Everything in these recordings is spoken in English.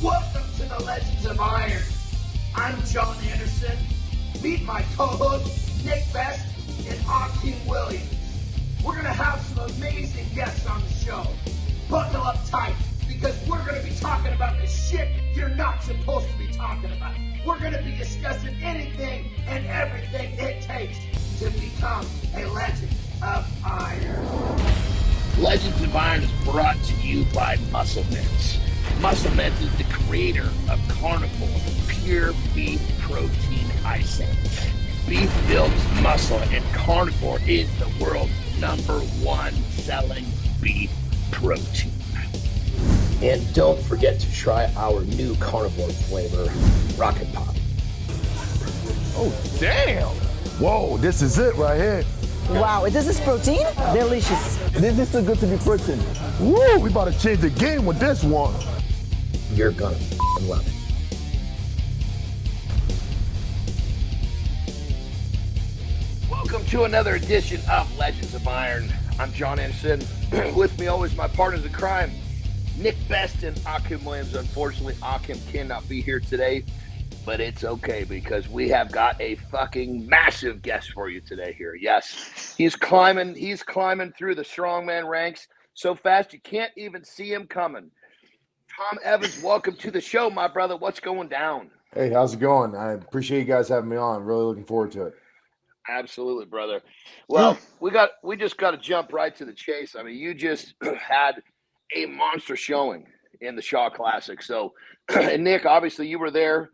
Welcome to the Legends of Iron. I'm Jon Anderson. Meet my co-hosts, Nick Best and Akeem Williams. We're going to have some amazing guests on the show. Buckle up tight, because we're going to be talking about the shit you're not supposed to be talking about. We're going to be discussing anything and everything it takes to become a Legend of Iron. Legends of Iron is brought to you by Muscle Mints. Muscle Mints is the creator of Carnivore Pure Beef Protein Icing. Beef builds muscle, and Carnivore is the world's #1 selling beef protein. And don't forget to try our new Carnivore flavor, Rocket Pop. Oh, damn. Whoa, this is it right here. Wow, this is protein? Delicious. This is too good to be protein. Woo, we about to change the game with this one. You're gonna love it. Welcome to another edition of Legends of Iron. I'm Jon Anderson. With me always my partners in crime, Nick Best and Akeem Williams. Unfortunately, Akeem cannot be here today, but it's okay because we have got a fucking massive guest for you today here. Yes, he's climbing through the strongman ranks so fast you can't even see him coming. Tom Evans, welcome to the show, my brother. What's going down? Hey, how's it going? I appreciate you guys having me on. Really looking forward to it. Absolutely, brother. Well, we just got to jump right to the chase. I mean, you just had a monster showing in the Shaw Classic. So, and Nick, obviously you were there,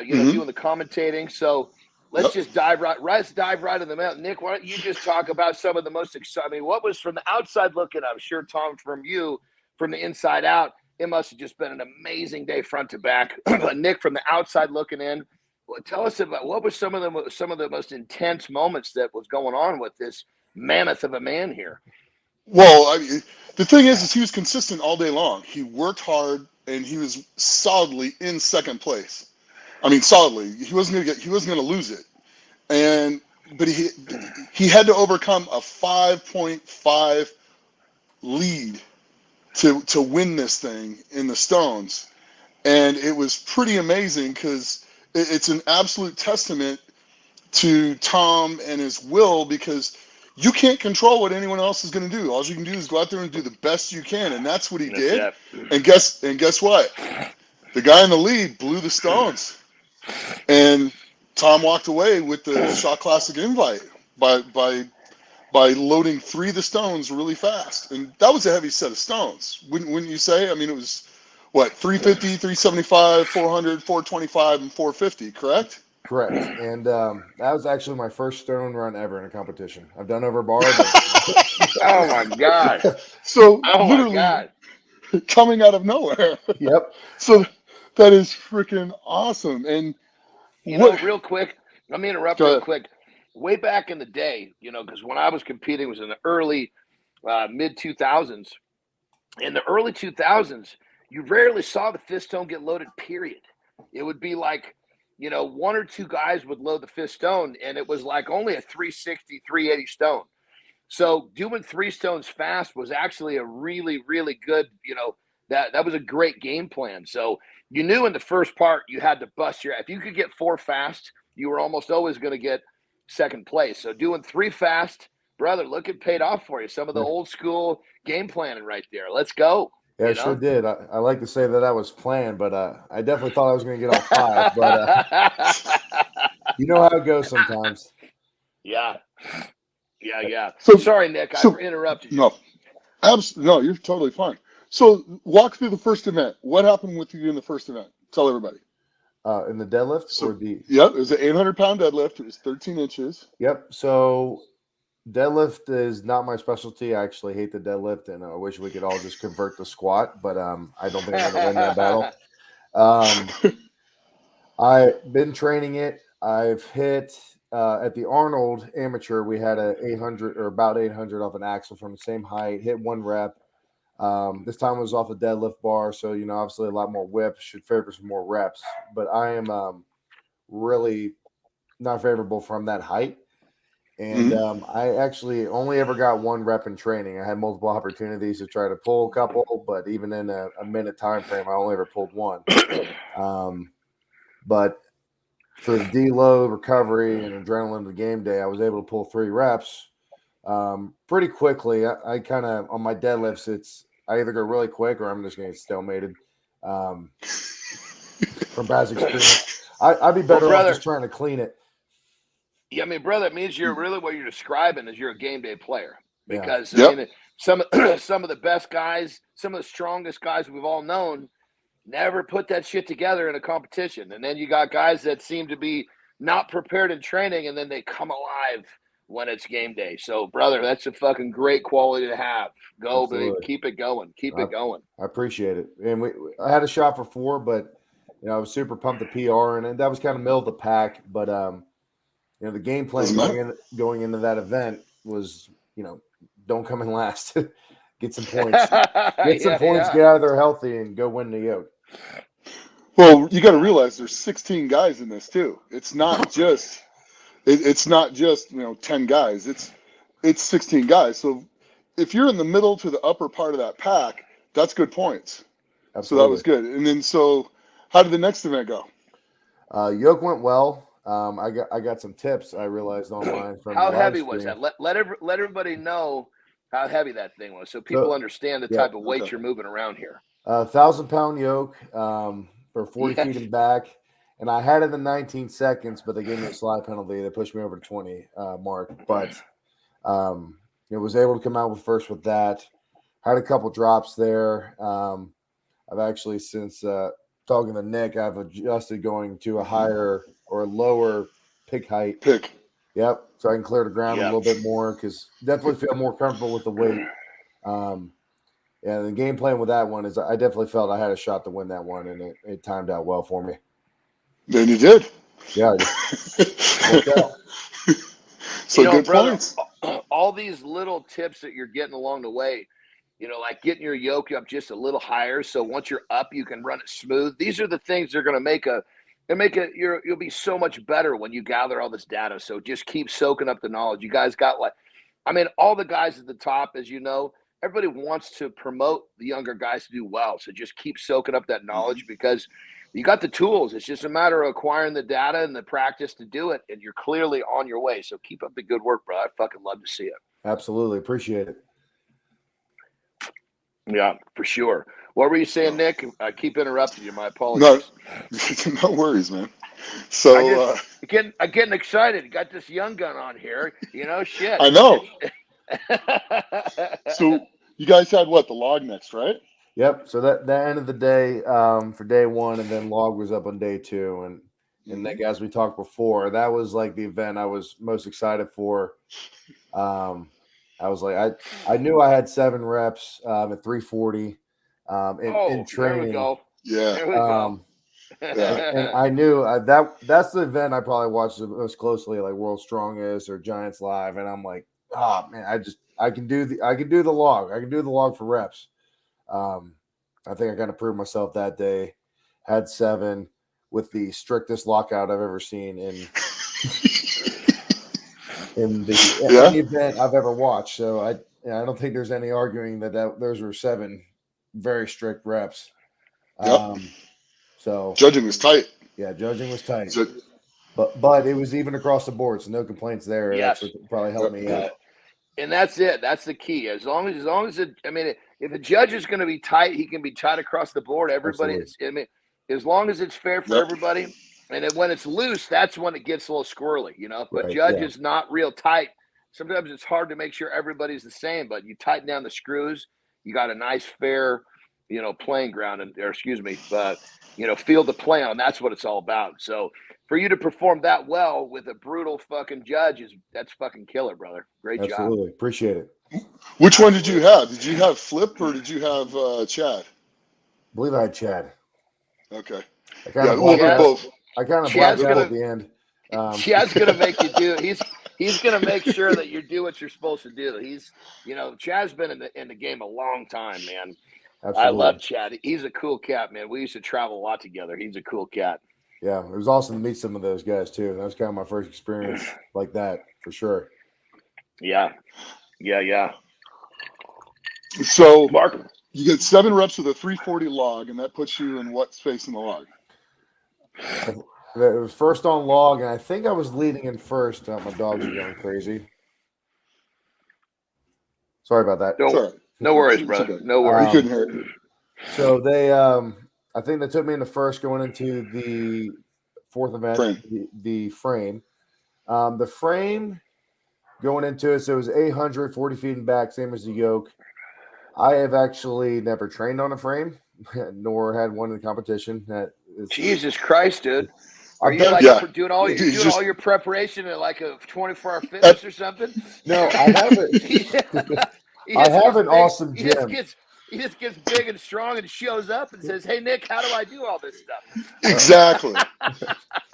doing the commentating. So let's just dive right in the middle. Nick, why don't you just talk about some of the most exciting? I mean, what was from the outside looking? I'm sure, Tom, from you, from the inside out, it must have just been an amazing day front to back. But Nick, from the outside looking in, tell us about what was some of the most intense moments that was going on with this mammoth of a man here. Well, the thing is he was consistent all day long. He worked hard, and he was solidly in second place. I mean, solidly. He wasn't gonna lose it, but he had to overcome a 5.5 lead to win this thing in the stones, and it was pretty amazing because it's an absolute testament to Tom and his will, because you can't control what anyone else is going to do. All you can do is go out there and do the best you can, and that's what he did. And guess what? The guy in the lead blew the stones, and Tom walked away with the Shaw Classic invite by loading 3 of the stones really fast. And that was a heavy set of stones, wouldn't you say? I mean, it was, what, 350, 375, 400, 425, and 450, correct? Correct. And that was actually my first stone run ever in a competition. I've done over bar. But... Oh, my God. So, literally, coming out of nowhere. Yep. So, that is freaking awesome. And real quick, let me interrupt real quick. Way back in the day, because when I was competing, it was in the early, mid-2000s. In the early 2000s, you rarely saw the fist stone get loaded, period. It would be like, 1 or 2 guys would load the fist stone, and it was like only a 360, 380 stone. So doing 3 stones fast was actually a really, really good, that was a great game plan. So you knew in the first part you had to bust if you could get 4 fast, you were almost always going to get second place. So doing 3 fast, brother, look, it paid off for you. Some of the old school game planning right there. Let's go. Yeah, it sure did. I like to say that was planned, but I definitely thought I was going to get off 5. But you know how it goes sometimes. Yeah. So sorry, Nick, I interrupted you. No, you're totally fine. So walk through the first event. What happened with you in the first event? Tell everybody. In the deadlift? Yep, it was an 800-pound deadlift. It was 13 inches. Yep. So deadlift is not my specialty. I actually hate the deadlift, and I wish we could all just convert to squat, but I don't think I'm going to win that battle. I've been training it. I've hit at the Arnold Amateur, we had a 800 or about 800 off an axle from the same height, hit 1 rep. This time it was off a deadlift bar, so obviously a lot more whip, should favor some more reps. But I am really not favorable from that height. And I actually only ever got one rep in training. I had multiple opportunities to try to pull a couple, but even in a minute time frame, I only ever pulled one. But for the deload, recovery, and adrenaline of the game day, I was able to pull 3 reps pretty quickly. I kind of, on my deadlifts, I either go really quick or I'm just going to get stalemated. From past experience, I'd be better off just trying to clean it. Yeah, I mean, brother, it means you're really what you're describing is you're a game day player. Because Yeah. I mean, some of the best guys, some of the strongest guys we've all known, never put that shit together in a competition. And then you got guys that seem to be not prepared in training, and then they come alive when it's game day. So, brother, that's a fucking great quality to have. Go, baby. Keep it going. Keep it going. I appreciate it. And I had a shot for 4, but I was super pumped the PR, and that was kind of middle of the pack. But the game plan going into that event was, don't come in last. Get some points. Get out of there healthy, and go win the yoke. Well, you got to realize there's 16 guys in this too. It's not just it's not just 10 guys. It's 16 guys. So if you're in the middle to the upper part of that pack, that's good points. Absolutely. So that was good. And then how did the next event go? Yoke went well. I got some tips I realized online from how heavy was that? Let everybody know how heavy that thing was, so people understand the type of weight you're moving around here. 1,000-pound yoke for 40 feet and back, and I had it in 19 seconds, but they gave me a slide penalty. They pushed me over to 20 mark, but was able to come out with that. Had a couple drops there. I've actually since talking to Nick, I've adjusted going to a higher or lower pick height. Yep. So I can clear the ground a little bit more because definitely feel more comfortable with the weight. And the game plan with that one is I definitely felt I had a shot to win that one, and it timed out well for me. Then you did. Yeah. Worked out. So good brother, points. All these little tips that you're getting along the way, like getting your yoke up just a little higher. So once you're up, you can run it smooth. These are the things that are going to you'll be so much better when you gather all this data. So just keep soaking up the knowledge. You guys got all the guys at the top, as you know, everybody wants to promote the younger guys to do well. So just keep soaking up that knowledge because you got the tools. It's just a matter of acquiring the data and the practice to do it. And you're clearly on your way. So keep up the good work, bro. I fucking love to see it. Absolutely. Appreciate it. Yeah, for sure. What were you saying, Nick? I keep interrupting you. My apologies. No worries, man. So I'm getting excited. You got this young gun on here. Shit. I know. So you guys had the log next, right? Yep. So that end of the day for day 1, and then log was up on day 2, and Nick, as we talked before, that was like the event I was most excited for. I was like, I knew I had 7 reps at 340 in training. There we go. Yeah. There we go. And I knew that's the event I probably watched the most closely, like World's Strongest or Giants Live, and I'm like, oh man, I can do the log. I can do the log for reps. I think I kind of proved myself that day. Had 7 with the strictest lockout I've ever seen in any event I've ever watched. So I don't think there's any arguing that those were 7 very strict reps. So judging was tight. Yeah, judging was tight. But it was even across the board, so no complaints there. Yes. That's what probably helped me out. And that's it. That's the key. As long as if a judge is going to be tight, he can be tight across the board. Everybody, as long as it's fair for everybody. And then when it's loose, that's when it gets a little squirrely, If a judge is not real tight, sometimes it's hard to make sure everybody's the same. But you tighten down the screws, you got a nice, fair, playing ground, field to play on. That's what it's all about. So for you to perform that well with a brutal fucking judge that's fucking killer, brother. Great job. Absolutely. Appreciate it. Which one did you have? Did you have Flip or did you have Chad? I believe I had Chad. Okay. I kind of blacked out at the end. Chad's gonna make you do. He's gonna make sure that you do what you're supposed to do. Chad's been in the game a long time, man. Absolutely. I love Chad. He's a cool cat, man. We used to travel a lot together. He's a cool cat. Yeah, it was awesome to meet some of those guys too. That was kind of my first experience like that, for sure. Yeah. So Mark, you get 7 reps with a 340 log, and that puts you in what space in the log? It was first on log, and I think I was leading in first. My dogs are going crazy. Sorry about that. no worries, It's brother. okay. No You worries. couldn't hear it. So they, I think they took me in the first going into the fourth event, Frame. the frame. The frame going into it, so it was 800, 40 feet and back, same as the yoke. I have actually never trained on a frame, nor had one in the competition. That is, Jesus Christ, dude. Are you done- like Yeah. doing all your He's just- all your preparation at like a 24-hour fitness or something? No, I haven't. I have an awesome gym. He just gets big and strong and shows up and says, "Hey Nick, how do I do all this stuff?" Exactly.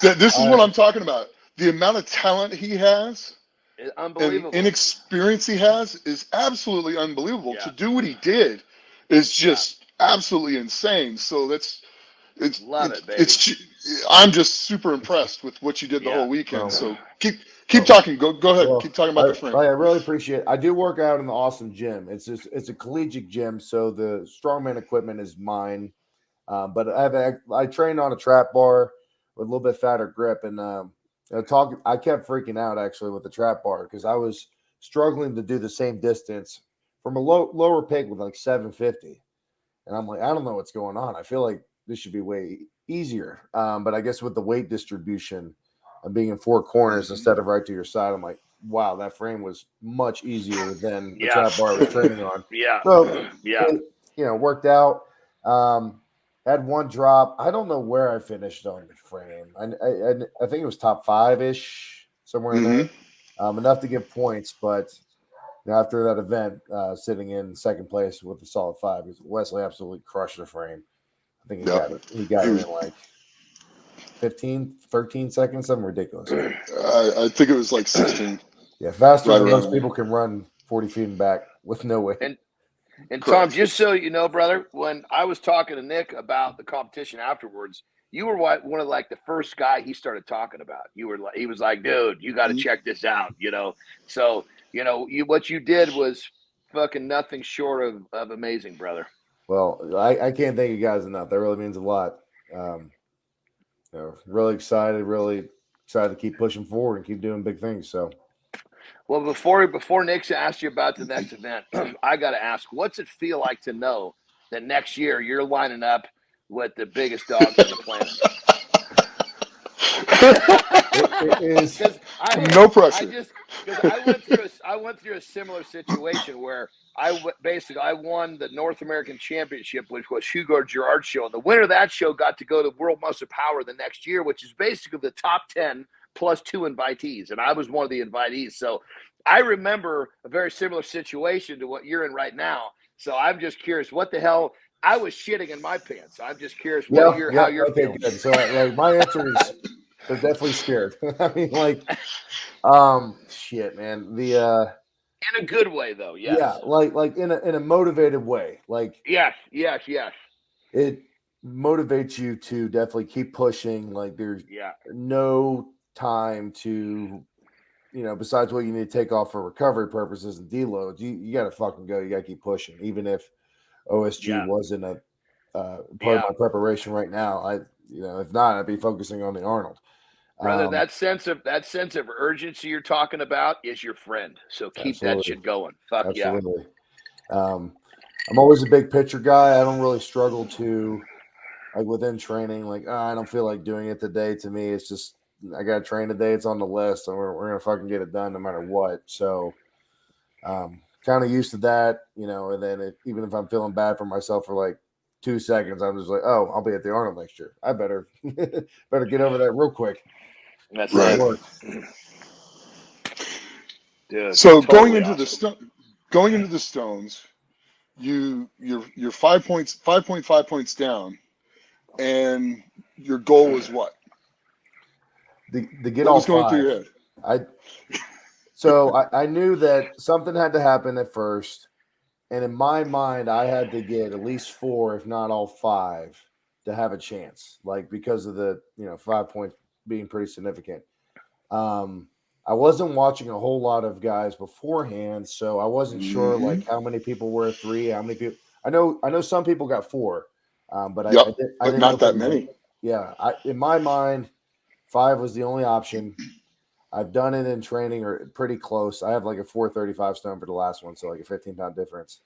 This is what I'm talking about. The amount of talent he has It's and unbelievable. inexperience he has is absolutely unbelievable. Yeah. To do what he did is just absolutely insane. So Love it, baby. I'm just super impressed with what you did the Yeah. whole weekend. Well, so keep talking. Go ahead. Well, Keep talking about the frame. I really appreciate it. I do work out in the awesome gym. It's a collegiate gym, so the strongman equipment is mine. But I train on a trap bar with a little bit fatter grip, and I kept freaking out actually with the trap bar because I was struggling to do the same distance from a lower peg with like 750, and I'm like, I don't know what's going on. I feel like this should be way easier, but I guess with the weight distribution and being in 4 corners instead of right to your side, I'm like, wow, that frame was much easier than the trap bar I was training on. Yeah. So Yeah. it, worked out. Had one drop. I don't know where I finished on the frame. I think it was top 5-ish, somewhere in there. Enough to get points, but after that event, sitting in second place with a solid 5, because Wesley absolutely crushed the frame. I think he got it in like 15, 13 seconds, something ridiculous. I think it was like 16. Yeah, faster Right than around most there. people can run 40 feet and back with no weight. And Correct. Tom, just so you know, brother, when I was talking to Nick about the competition afterwards, you were one of like the first guy he started talking about. He was like, dude, you got to check this out, So, what you did was fucking nothing short of amazing, brother. Well, I can't thank you guys enough. That really means a lot. Really excited to keep pushing forward and keep doing big things. So, well, before Nick's asked you about the next event, I got to ask, what's it feel like to know that next year you're lining up with the biggest dogs on the planet? it is No pressure. I went through a similar situation where I won the North American Championship, which was Hugo Girard's show, and the winner of that show got to go to World Muscle Power the next year, which is basically the top 10 plus 2 invitees, and I was one of the invitees. So I remember a very similar situation to what you're in right now. So I'm just curious, what the hell? I was shitting in my pants. I'm just curious how you're feeling. Good. So, my answer is they're definitely scared. I mean, shit, man. In a good way, though. Yes. Yeah, like in a motivated way. Like yes. It motivates you to definitely keep pushing. Like there's no time to, besides what you need to take off for recovery purposes and deloads, you got to fucking go. You got to keep pushing. Even if OSG wasn't a part of my preparation right now, if not, I'd be focusing on the Arnold. Brother, that sense of urgency you're talking about is your friend. So keep that shit going. Fuck absolutely. I'm always a big picture guy. I don't really struggle to, like, within training, like, I don't feel like doing it today. To me, it's just, I got to train today. It's on the list, and we're going to fucking get it done no matter what. So, kind of used to that, and then even if I'm feeling bad for myself for like 2 seconds, I'm just like, oh, I'll be at the Arnold next year. I better get over that real quick. That's right. Dude, so totally going into the stones, you're 5.5 points down, and your goal was what? The get what all was going 5. through your head? I knew that something had to happen at first, and in my mind, I had to get at least 4, if not all 5, to have a chance. Like, because of the 5 points being pretty significant. I wasn't watching a whole lot of guys beforehand, so I wasn't sure Mm-hmm. like how many people were 3, how many people. I know some people got 4, but I Yep, I but didn't know not if it that was many. in my mind, 5 was the only option. I've done it in training or pretty close. I have like a 435 stone for the last one, so like a 15-pound difference.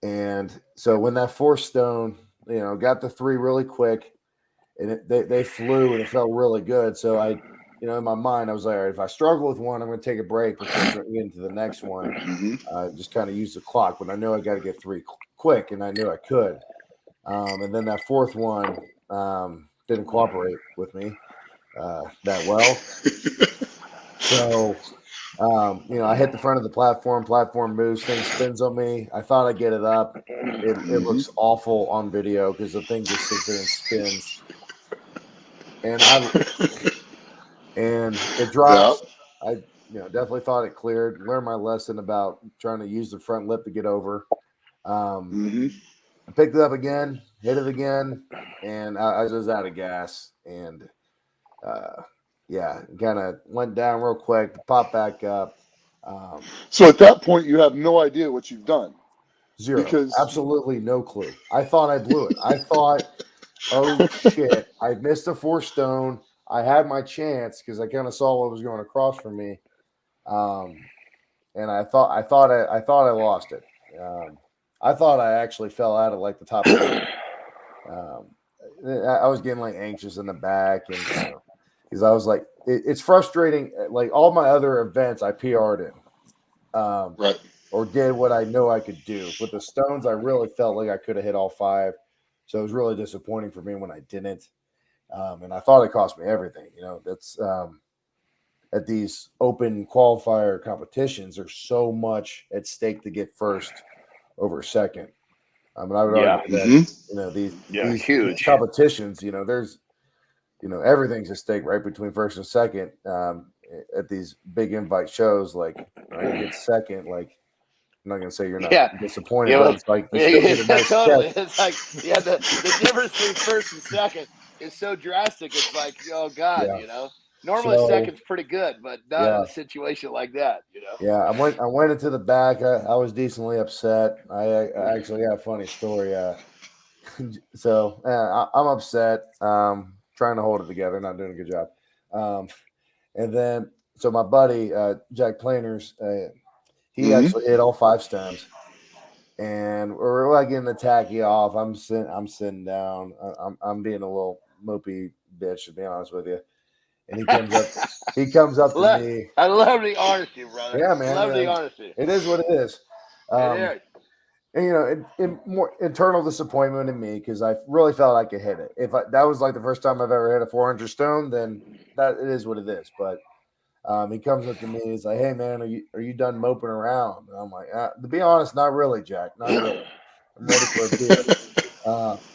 And so when that 4th stone, got the 3 really quick, and they flew and it felt really good. So in my mind, I was like, all right, if I struggle with one, I'm going to take a break before getting into the next one. Mm-hmm. Just kind of use the clock, but I know I got to get 3 quick, and I knew I could. And then that 4th one didn't cooperate with me that well. So, I hit the front of the platform moves, thing spins on me. I thought I'd get it up. It looks awful on video because the thing just sits there and spins. And it drops. Yeah. I definitely thought it cleared. Learned my lesson about trying to use the front lip to get over. Mm-hmm. I picked it up again, hit it again, and I was out of gas. And kind of went down real quick, popped back up. So at that point, you have no idea what you've done. 0, because absolutely no clue. I thought I blew it. I thought, oh shit, I missed a 4 stone. I had my chance because I kind of saw what was going across from me, and I thought I lost it. I thought I actually fell out of like the top 10. I was getting like anxious in the back, and because I was like, it's frustrating. Like all my other events, I PR'd in, right. or did what I know I could do. With the stones, I really felt like I could have hit all 5, so it was really disappointing for me when I didn't. And I thought it cost me everything. That's at these open qualifier competitions, there's so much at stake to get first over second. I would argue that these huge competitions, there's everything's at stake right between first and second. At these big invite shows, like you get second, like I'm not gonna say you're not disappointed, but it's like you still get a nice totally. check. It's like the difference between first and second is so drastic. It's like, oh God, Normally second's pretty good, but not in a situation like that, Yeah, I went into the back. I was decently upset. I actually got a funny story. So I'm upset. Trying to hold it together, not doing a good job. And then so my buddy Jack Planers, he actually hit all 5 stones, and we're like getting the tacky off. I'm sitting down. I'm being a little mopey bitch, to be honest with you. And he comes up to me. I love the honesty, brother. Yeah, man. Love the honesty. It is what it is. It is. And more internal disappointment in me because I really felt I could hit it. That was like the first time I've ever hit a 400 stone, then that it is what it is. But he comes up to me. He's like, "Hey, man, are you done moping around?" And I'm like, "To be honest, not really, Jack. Not really. I'm ready for a beer."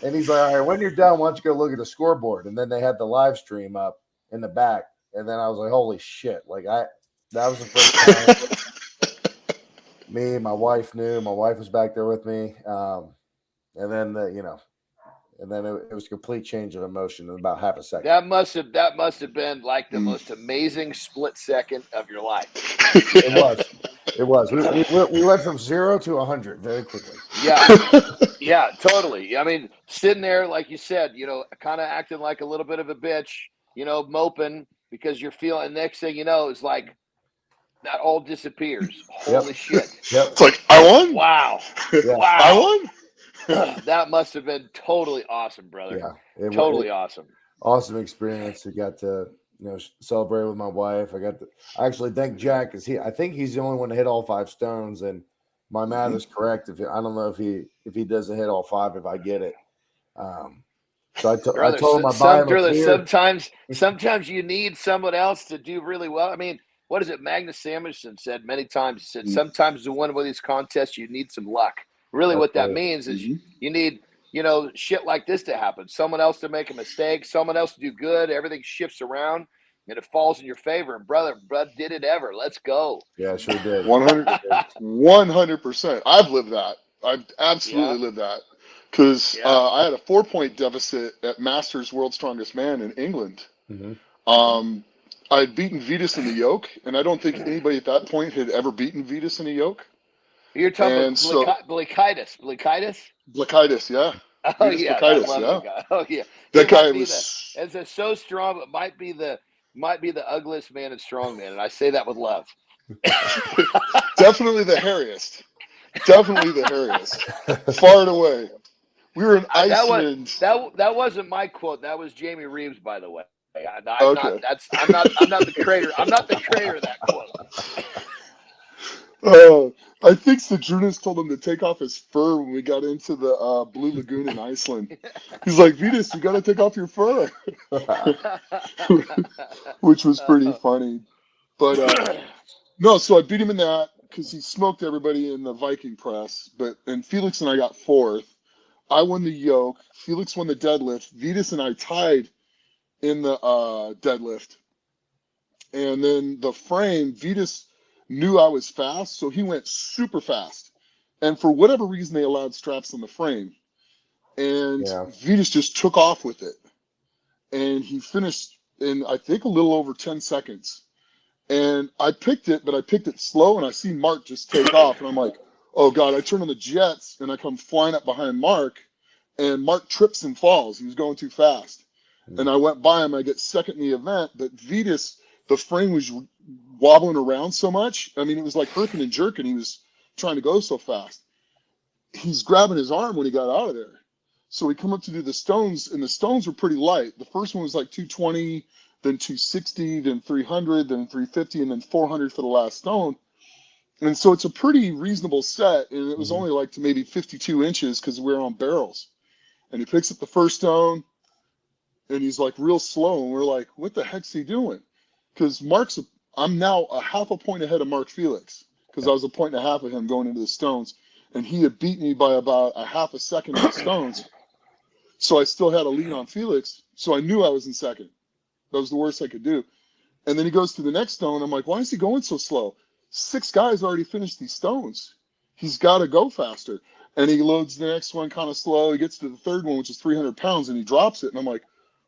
And he's like, "All right, when you're done, why don't you go look at the scoreboard?" And then they had the live stream up in the back, and then I was like, "Holy shit!" Like that was the first time me, my wife knew. My wife was back there with me, and then it was a complete change of emotion in about half a second. That must have been like the most amazing split second of your life. It was. We went from 0 to 100 very quickly. Yeah, totally. I mean, sitting there, like you said, kind of acting like a little bit of a bitch, moping because you're feeling. Next thing you know, is like that all disappears. Holy shit! Yep. It's like I won. Wow! Yeah. Wow! I won. That must have been totally awesome, brother. Yeah, totally awesome. Awesome experience. I got to celebrate with my wife. I actually thank Jack because I think he's the only one to hit all 5 stones, and my math is correct. I don't know if he doesn't hit all 5 if I get it. So I told him I buy him a beer. Sometimes you need someone else to do really well. I mean, what is it? Magnus Samuelson said many times. He said sometimes to win one of these contests, you need some luck. Really, what that means is you need shit like this to happen. Someone else to make a mistake. Someone else to do good. Everything shifts around, and it falls in your favor. And brother did it ever. Let's go. Yeah, sure did. 100%. I've lived that. I've absolutely lived that. Because I had a 4-point deficit at Masters World's Strongest Man in England. I had beaten Vitas in the yoke, and I don't think anybody at that point had ever beaten Vitas in a yoke. You're talking And so about Blakaitis. Blakaitis, yeah. Oh Vitas yeah, I Blakaitis, love yeah. the guy. Oh yeah, he That guy might be was as a so strong, but might be the ugliest man in strongman, and I say that with love. definitely the hairiest. Definitely the hairiest. Far and away. We were in Iceland. That wasn't my quote. That was Jamie Reeves, by the way. I'm not. Okay. I'm not the creator. I'm not the creator of that quote. I think Sedrunas told him to take off his fur when we got into the Blue Lagoon in Iceland. He's like, Vitas, you got to take off your fur, which was pretty funny. But no, so I beat him in that because he smoked everybody in the Viking press. And Felix and I got fourth. I won the yoke. Felix won the deadlift. Vitas and I tied in the deadlift. And then the frame, Vitas knew I was fast, so he went super fast. And for whatever reason, they allowed straps on the frame. And Vitas just took off with it. And he finished in, I think, a little over 10 seconds. And I picked it, but I picked it slow, and I see Mark just take off. And I'm like, oh, God. I turn on the jets, and I come flying up behind Mark. And Mark trips and falls. He was going too fast. And I went by him. I get second in the event. But Vitas, the frame was wobbling around so much. I mean, it was like herking and jerking. He was trying to go so fast. He's grabbing his arm when he got out of there. So we come up to do the stones, and the stones were pretty light. The first one was like 220, then 260, then 300, then 350, and then 400 for the last stone. And so it's a pretty reasonable set, and it was only like to maybe 52 inches because we were on barrels. And he picks up the first stone, and he's like real slow, and we're like, what the heck's he doing? Because I'm now a half a point ahead of Mark Felix because I was a point and a half of him going into the stones, and he had beat me by about a half a second in the stones. So I still had a lead on Felix, so I knew I was in second. That was the worst I could do. And then he goes to the next stone. I'm like, why is he going so slow? 6 guys already finished these stones. He's got to go faster. And he loads the next one kind of slow. He gets to the third one, which is 300 pounds, and he drops it. And I'm like,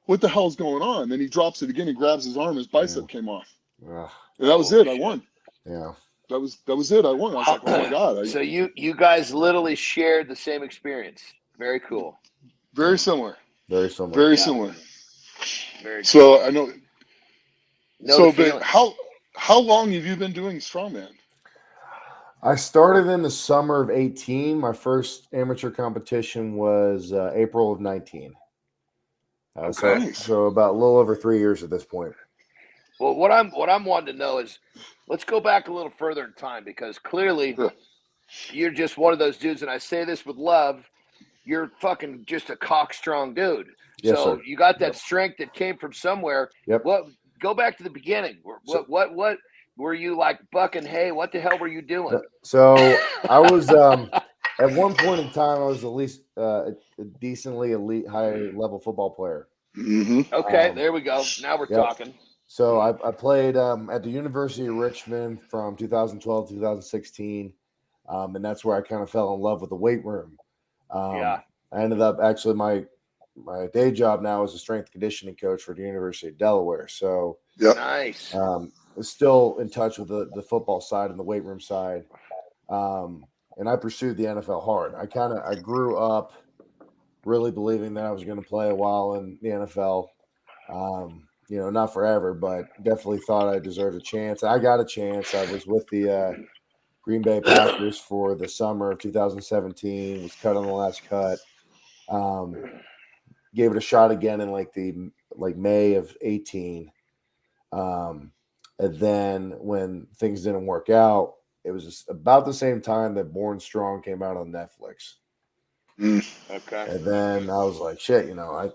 what the hell's going on? Then he drops it again. He grabs his arm. His bicep came off. And that was it. I won. Yeah. That was it. I won. I was like, oh, my God. So you guys literally shared the same experience. Very cool. Very similar. Very similar. Very similar. Very cool. So I know. But how long have you been doing strongman? I started in the summer of 18. My first amateur competition was April of 19. So about a little over 3 years at this point. Well, what I'm wanting to know is, let's go back a little further in time, because clearly you're just one of those dudes, and I say this with love. You're fucking just a cock-strong dude. Yes, so sir. you got that strength that came from somewhere. Yep. Go back to the beginning. What were you like bucking hay? What the hell were you doing? So I was at one point in time I was at least a decently elite high level football player. Mm-hmm. Okay, there we go. Now we're talking. So I played at the University of Richmond from 2012 to 2016, and that's where I kind of fell in love with the weight room. I ended up actually my day job now is a strength and conditioning coach for the University of Delaware. So nice. Still in touch with the football side and the weight room side. And I pursued the NFL hard. I grew up really believing that I was going to play a while in the NFL. Not forever, but definitely thought I deserved a chance. I got a chance. I was with the Green Bay Packers for the summer of 2017, was cut on the last cut. Gave it a shot again in May of 18. And then when things didn't work out, it was just about the same time that Born Strong came out on Netflix. Okay. And then I was like, shit, I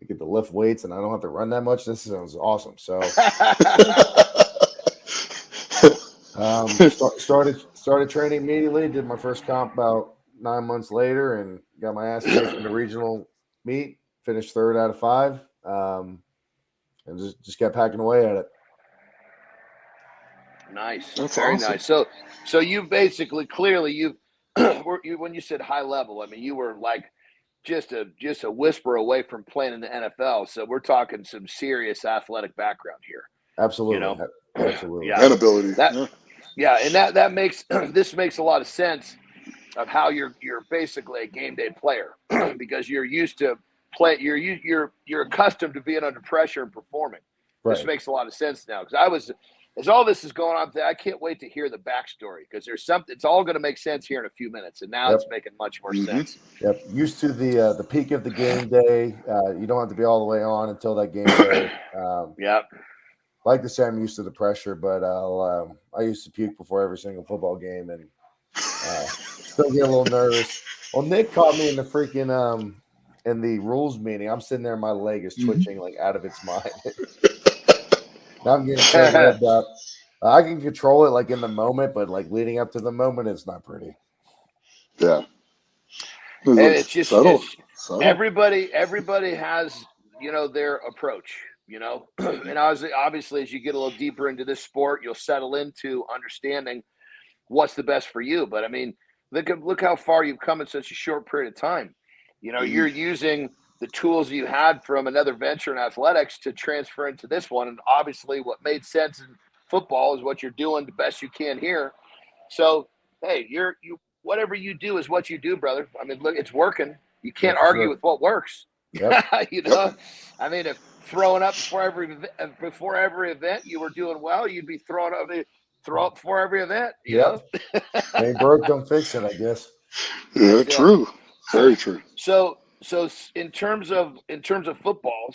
get to lift weights and I don't have to run that much. This sounds awesome. So started training immediately, did my first comp about 9 months later and got my ass kicked in the regional meet, finished 3rd out of 5, and just kept hacking away at it. Nice. That's very awesome. nice. So you basically clearly when you said high level, I mean you were like just a whisper away from playing in the NFL. So we're talking some serious athletic background here. Absolutely. You know? Absolutely. Yeah. And ability. And that makes this makes a lot of sense of how you're basically a game day player because you're used to play. You're accustomed to being under pressure and performing. Right. This makes a lot of sense now because as all this is going on, I can't wait to hear the backstory because there's something. It's all going to make sense here in a few minutes, and now it's making much more sense. Yep. Used to the peak of the game day. You don't have to be all the way on until that game day. Like to say I'm used to the pressure, but I used to puke before every single football game and still get a little nervous. Well, Nick caught me in the freaking in the rules meeting. I'm sitting there, my leg is twitching like out of its mind. Now I'm getting so revved up. I can control it like in the moment, but like leading up to the moment, it's not pretty. Yeah. And it's just subtle. Everybody has, their approach, and obviously as you get a little deeper into this sport, you'll settle into understanding what's the best for you. But I mean, look how far you've come in such a short period of time. You're using the tools you had from another venture in athletics to transfer into this one. And obviously what made sense in football is what you're doing the best you can here. So, hey, whatever you do is what you do, brother. I mean, look, it's working. You can't argue with what works. Yep. I mean, if throwing up before every event you were doing well, you'd be throw up before every event. You know? Ain't broke, don't fix it, I guess. Yeah, true. Very true. So in terms of football,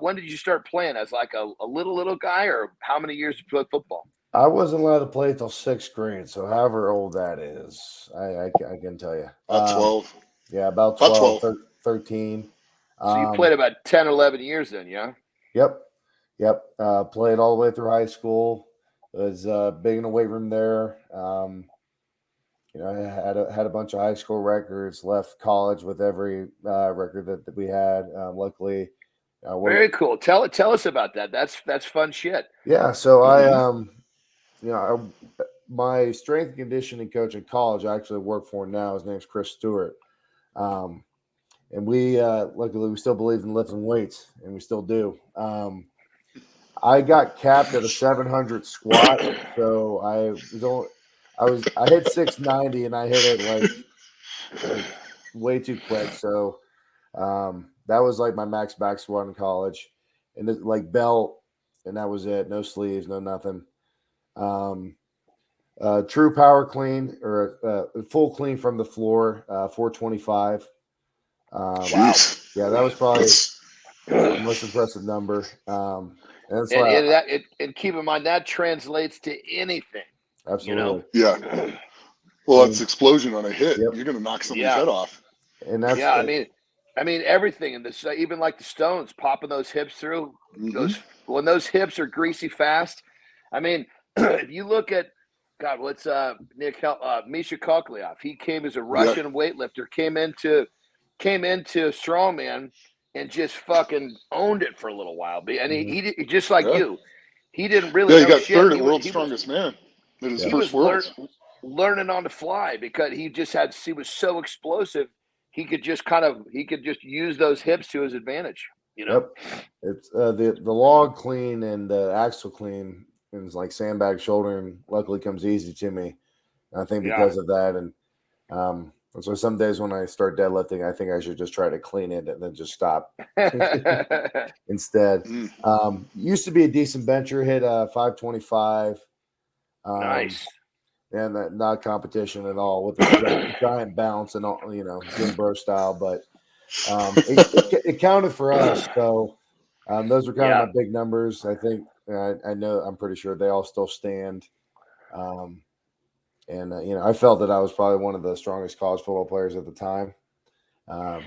when did you start playing as like a little guy, or how many years did you play football? I wasn't allowed to play till 6th grade, so however old that is, I can tell you. About 12. Yeah, about 12, 13. So you played about 10, 11 years then, yeah? Yep. Played all the way through high school. Was big in the weight room there. I had a bunch of high school records. Left college with every record that we had. Luckily, very cool. Tell us about that. That's fun shit. Yeah. So my strength and conditioning coach in college, I actually work for now. His name's Chris Stewart. And we luckily we still believe in lifting weights, and we still do. I got capped at a 700 squat, so I hit 690 and I hit it like way too quick. So that was like my max back squat in college, and it, like belt, and that was it. No sleeves, no nothing. True power clean or full clean from the floor, 425. Wow. Yeah, that was probably the most impressive number. And keep in mind that translates to anything. Absolutely. Yeah. Well, that's explosion on a hit. Yep. You're going to knock somebody's head off. And that's I mean everything in this, even like the stones, popping those hips through. When those hips are greasy fast. I mean, if you look at what's Misha Koklyev? He came as a Russian weightlifter, came into strongman and just fucking owned it for a little while. And he just like you, he didn't really. He got third at World's Strongest Man. He was learning on the fly because he was so explosive. He could just use those hips to his advantage. Yep. It's the log clean and the axle clean is like sandbag shoulder, and luckily comes easy to me. And I think because of that, and so some days when I start deadlifting, I think I should just try to clean it and then just stop instead. Used to be a decent bencher, hit 525. Nice. And that not competition at all with the giant bounce and all, Jim Bro style, but it counted for us. So those were kind of my big numbers. I think I'm pretty sure they all still stand. I felt that I was probably one of the strongest college football players at the time. Now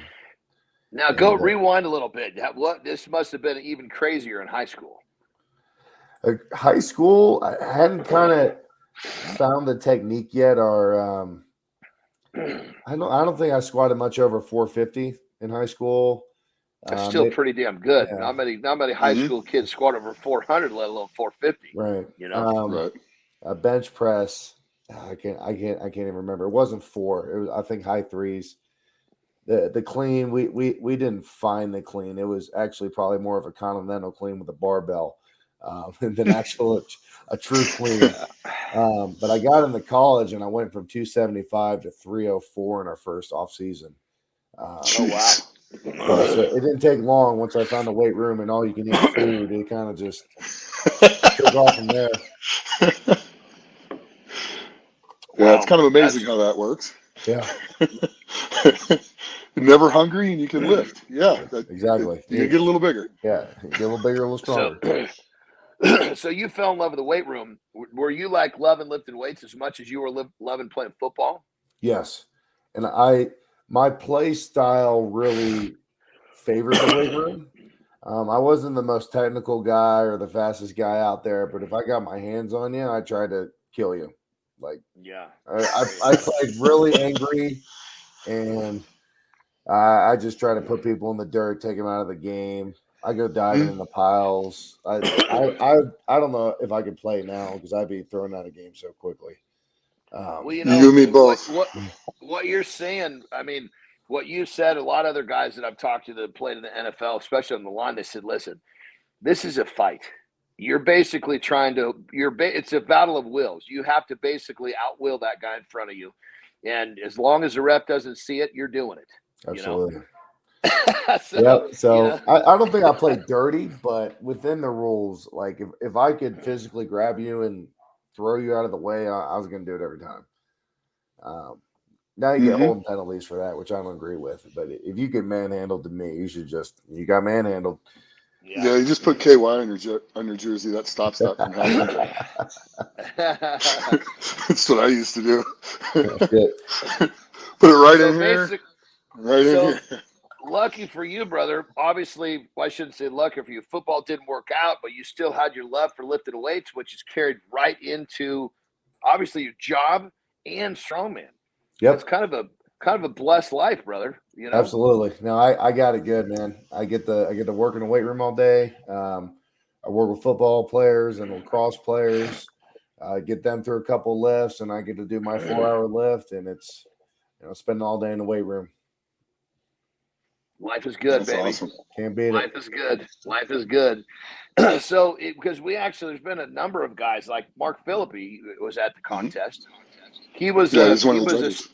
rewind a little bit. This must have been even crazier in high school. High school, I hadn't kind of found the technique yet, or I don't think I squatted much over 450 in high school. That's still pretty damn good. Yeah. Not many high school kids squat over 400, let alone 450. Right. Right. A bench press. I can't even remember. It wasn't 4. It was, I think, high 3s. The clean, we didn't find the clean. It was actually probably more of a continental clean with a barbell. than a true queen. But I got into college and I went from 275 to 304 in our first off season. Oh wow! So it didn't take long once I found the weight room and all you can eat food. It kind of just took off from there. Yeah, it's kind of amazing how that works. Yeah. You're never hungry and you can lift. Yeah, exactly. You get a little bigger. Yeah, get a little bigger, a little stronger. So you fell in love with the weight room. Were you like loving lifting weights as much as you were loving playing football? Yes, and my play style really favored the weight room. I wasn't the most technical guy or the fastest guy out there, but if I got my hands on you, I tried to kill you. Like, yeah, I played really angry, and I just try to put people in the dirt, take them out of the game. I go diving in the piles. I don't know if I could play now because I'd be thrown out of game so quickly. Well, you and me both. What you're saying, I mean, what you said, a lot of other guys that I've talked to that played in the NFL, especially on the line, they said, listen, this is a fight. You're basically it's a battle of wills. You have to basically outwill that guy in front of you. And as long as the ref doesn't see it, you're doing it. Absolutely. You know? I don't think I played dirty, but within the rules, like if I could physically grab you and throw you out of the way, I was going to do it every time. Now you get holding penalties for that, which I don't agree with. But if you get manhandled to me, you got manhandled. Yeah, you just put KY on your jersey. That stops that from happening. That's what I used to do. Put it right in here. Right in here. Lucky for you, brother. Obviously, I shouldn't say lucky for you. Football didn't work out, but you still had your love for lifting weights, which is carried right into obviously your job and strongman. Yep, it's kind of a blessed life, brother. You know, absolutely. No, I got it good, man. I get to work in the weight room all day. I work with football players and lacrosse players. Get them through a couple lifts, and I get to do my 4-hour lift, and it's spending all day in the weight room. Life is good, That's baby. Awesome. Can't beat it. Life is good. Life is good. So, because there's been a number of guys like Mark Philippi was at the contest. He was he's one of the judges.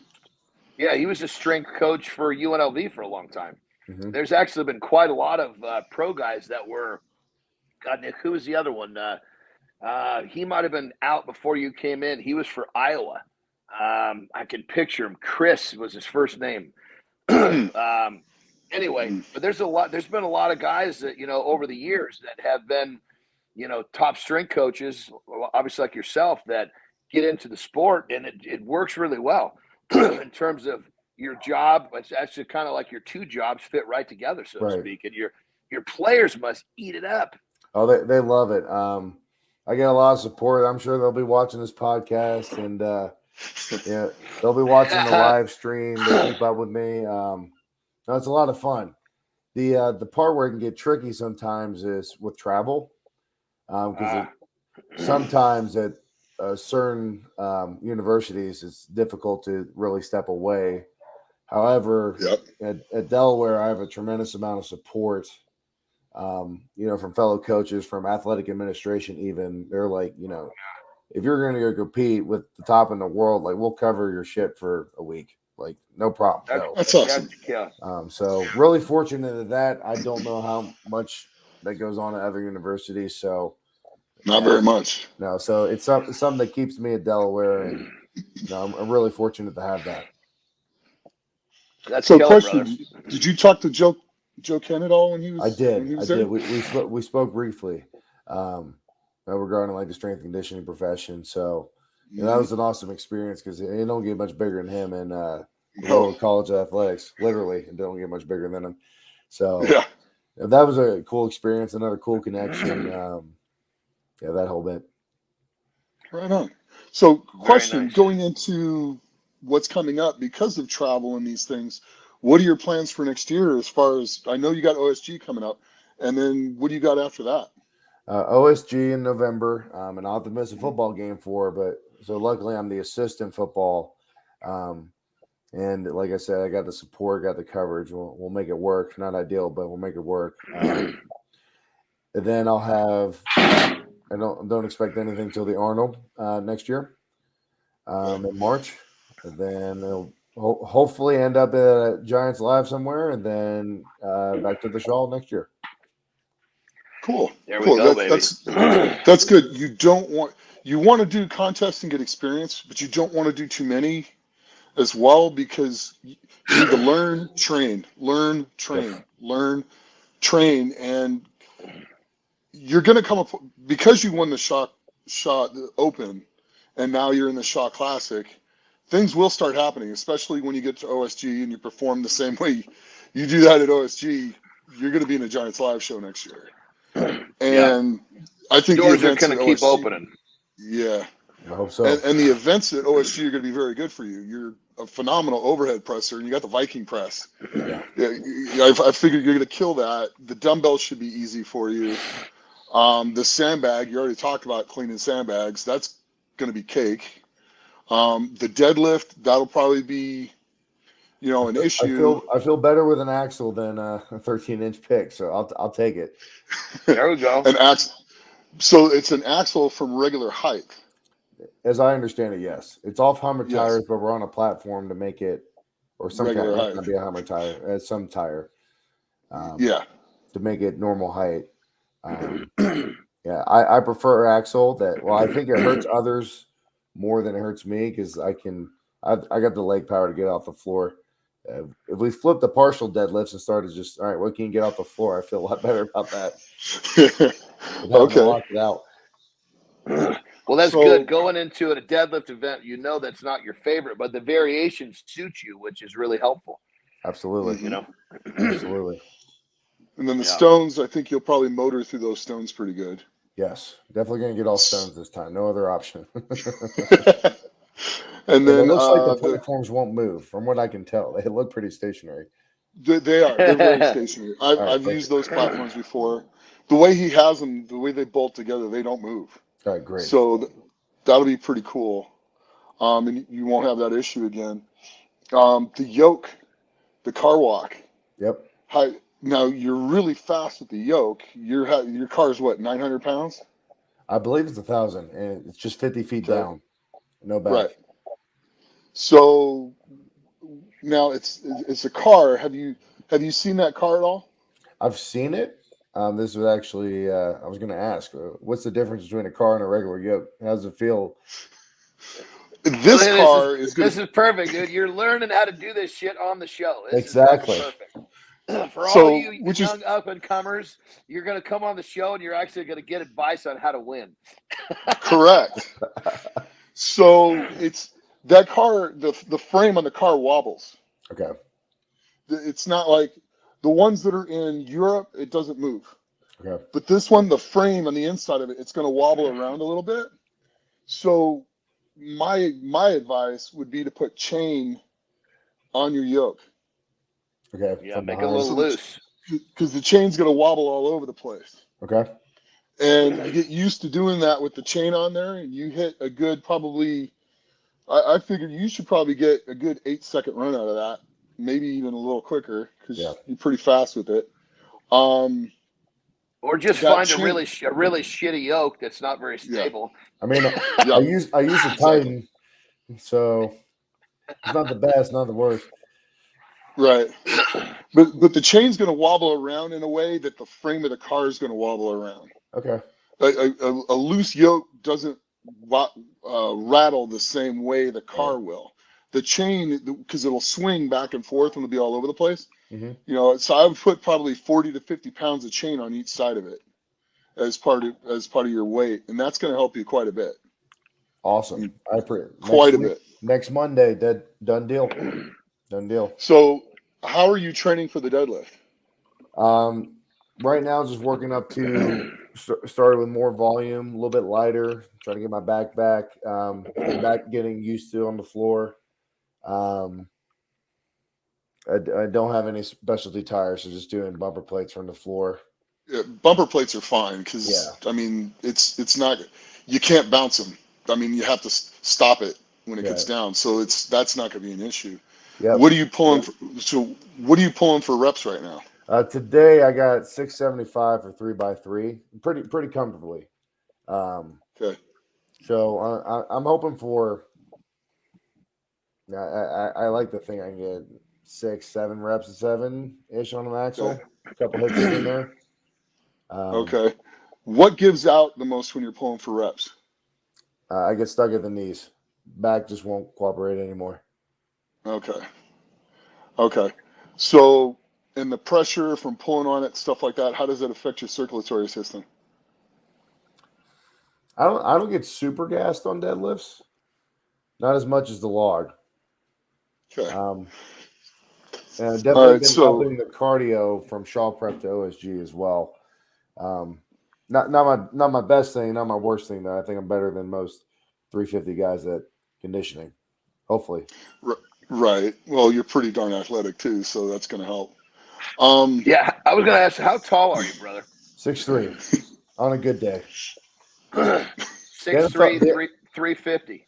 He was a strength coach for UNLV for a long time. Mm-hmm. There's actually been quite a lot of pro guys that were. God, Nick, who was the other one? He might have been out before you came in. He was for Iowa. I can picture him. Chris was his first name. Anyway, but there's been a lot of guys that, over the years that have been, top strength coaches, obviously like yourself, that get into the sport, and it works really well in terms of your job. It's actually kind of like your two jobs fit right together, so to speak, and your players must eat it up. Oh, they love it. I get a lot of support. I'm sure they'll be watching this podcast, and they'll be watching the live stream. They keep up with me. No, it's a lot of fun. The part where it can get tricky sometimes is with travel, because sometimes at certain universities it's difficult to really step away. However, at Delaware, I have a tremendous amount of support. From fellow coaches, from athletic administration, even they're like, if you're going to go compete with the top in the world, like we'll cover your shit for a week. Like, no problem. That's awesome. Yeah. So really fortunate at that. I don't know how much that goes on at other universities. So not very much. No. So it's something that keeps me at Delaware, and I'm really fortunate to have that. That's so. Question: did you talk to Joe Ken at all when he was? I did. There? We spoke briefly regarding like the strength and conditioning profession. So. That was an awesome experience because it don't get much bigger than him in college athletics. Literally, it don't get much bigger than him. So that was a cool experience, another cool connection. That whole bit. Right on. So, question going into what's coming up because of travel and these things. What are your plans for next year? As far as I know, you got OSG coming up, and then what do you got after that? OSG in November, and I'll have to miss a football game so luckily I'm the assistant football. And like I said, I got the support, got the coverage. We'll make it work. Not ideal, but we'll make it work. And then I'll have I don't expect anything till the Arnold next year in March, and then it'll hopefully end up at a Giants Live somewhere, and then back to the Shaw next year. Cool. There we Cool. go, baby. That's good. You want to do contests and get experience, but you don't want to do too many as well, because you need to learn, train, and you're going to come up, because you won the shot open, and now you're in the Shaw Classic. Things will start happening, especially when you get to OSG and you perform the same way you do that at OSG. You're going to be in a Giants Live show next year, and I think doors are going to keep opening. Yeah, I hope so. And the events at OSG are going to be very good for you. You're a phenomenal overhead presser, and you got the Viking press. Yeah, I figured you're going to kill that. The dumbbells should be easy for you. The sandbag, you already talked about cleaning sandbags. That's going to be cake. The deadlift, that'll probably be, an issue. I feel better with an axle than a 13-inch pick, so I'll take it. There we go. An axle. So it's an axle from regular height. As I understand it, yes. It's off Hummer Yes. tires, but we're on a platform to make it, or some kind Regular of, height. not be a Hummer tire, some tire. Yeah. To make it normal height. Yeah, I prefer axle. I think it hurts others more than it hurts me, because I got the leg power to get off the floor. If we flip the partial deadlifts and started just, all right, what can you get off the floor? I feel a lot better about that. Okay. Lock it out. Well, that's good. Going into a deadlift event, that's not your favorite, but the variations suit you, which is really helpful. Absolutely. Absolutely. And then the stones, I think you'll probably motor through those stones pretty good. Yes, definitely going to get all stones this time. No other option. And then it looks like the platforms won't move, from what I can tell. They look pretty stationary. They are. They're very stationary. I've used those platforms before. The way he has them, the way they bolt together, they don't move. All right, great. So that'll be pretty cool. And you won't have that issue again. The yoke, the car walk. Yep. Now you're really fast with the yoke. Your car's what, 900 pounds? I believe it's 1,000, and it's just 50 feet down. No back. Right. So now it's a car. Have you seen that car at all? I've seen it. This was actually I was going to ask, what's the difference between a car and a regular yoke? How does it feel? This is perfect, dude. You're learning how to do this shit on the show. This exactly. Is perfect. For all you young up and comers, you're going to come on the show and you're actually going to get advice on how to win. Correct. So it's that car. The frame on the car wobbles. Okay. It's not like the ones that are in Europe. It doesn't move. Okay. But this one, the frame on the inside of it, it's going to wobble around a little bit. So my advice would be to put chain on your yoke. Okay. Yeah, make it a little loose. Because the chain's going to wobble all over the place. Okay. And you get used to doing that with the chain on there, and you hit a good probably, I figured you should probably get a good 8-second run out of that, maybe even a little quicker, because you're pretty fast with it. Or just find a really shitty yoke that's not very stable. I mean, I use the Titan, so it's not the best, not the worst. Right. But the chain's going to wobble around in a way that the frame of the car is going to wobble around. Okay. A loose yoke doesn't rattle the same way the car will. The chain, because it'll swing back and forth and it'll be all over the place. Mm-hmm. So I would put probably 40 to 50 pounds of chain on each side of it as part of your weight, and that's going to help you quite a bit. Awesome. I appreciate quite a bit. Next Monday, done deal. Done deal. So, how are you training for the deadlift? Right now, just working up to started with more volume, a little bit lighter, trying to get my back, getting used to on the floor. I don't have any specialty tires, so just doing bumper plates from the floor. Yeah, bumper plates are fine because I mean it's not, you can't bounce them. I mean you have to stop it when it gets down, so that's not going to be an issue. Yeah. What are you pulling? What are you pulling for reps right now? Today I got 675 for 3x3, pretty comfortably. Okay. So I'm hoping for. I like to think I can get 6-7 reps of 7-ish on an axle. Okay. A couple hits in there. Okay. What gives out the most when you're pulling for reps? I get stuck at the knees. Back just won't cooperate anymore. Okay. Okay. So, and the pressure from pulling on it, stuff like that, how does that affect your circulatory system? I don't get super gassed on deadlifts. Not as much as the log. Okay. And I've All definitely right. been So, upping the cardio from Shaw Prep to OSG as well. Not my best thing, not my worst thing though. I think I'm better than most 350 guys at conditioning. Hopefully. right. Well, you're pretty darn athletic too, so that's going to help. Yeah, I was going to ask, how tall are you, brother? 6'3" on a good day. 6'3", 350.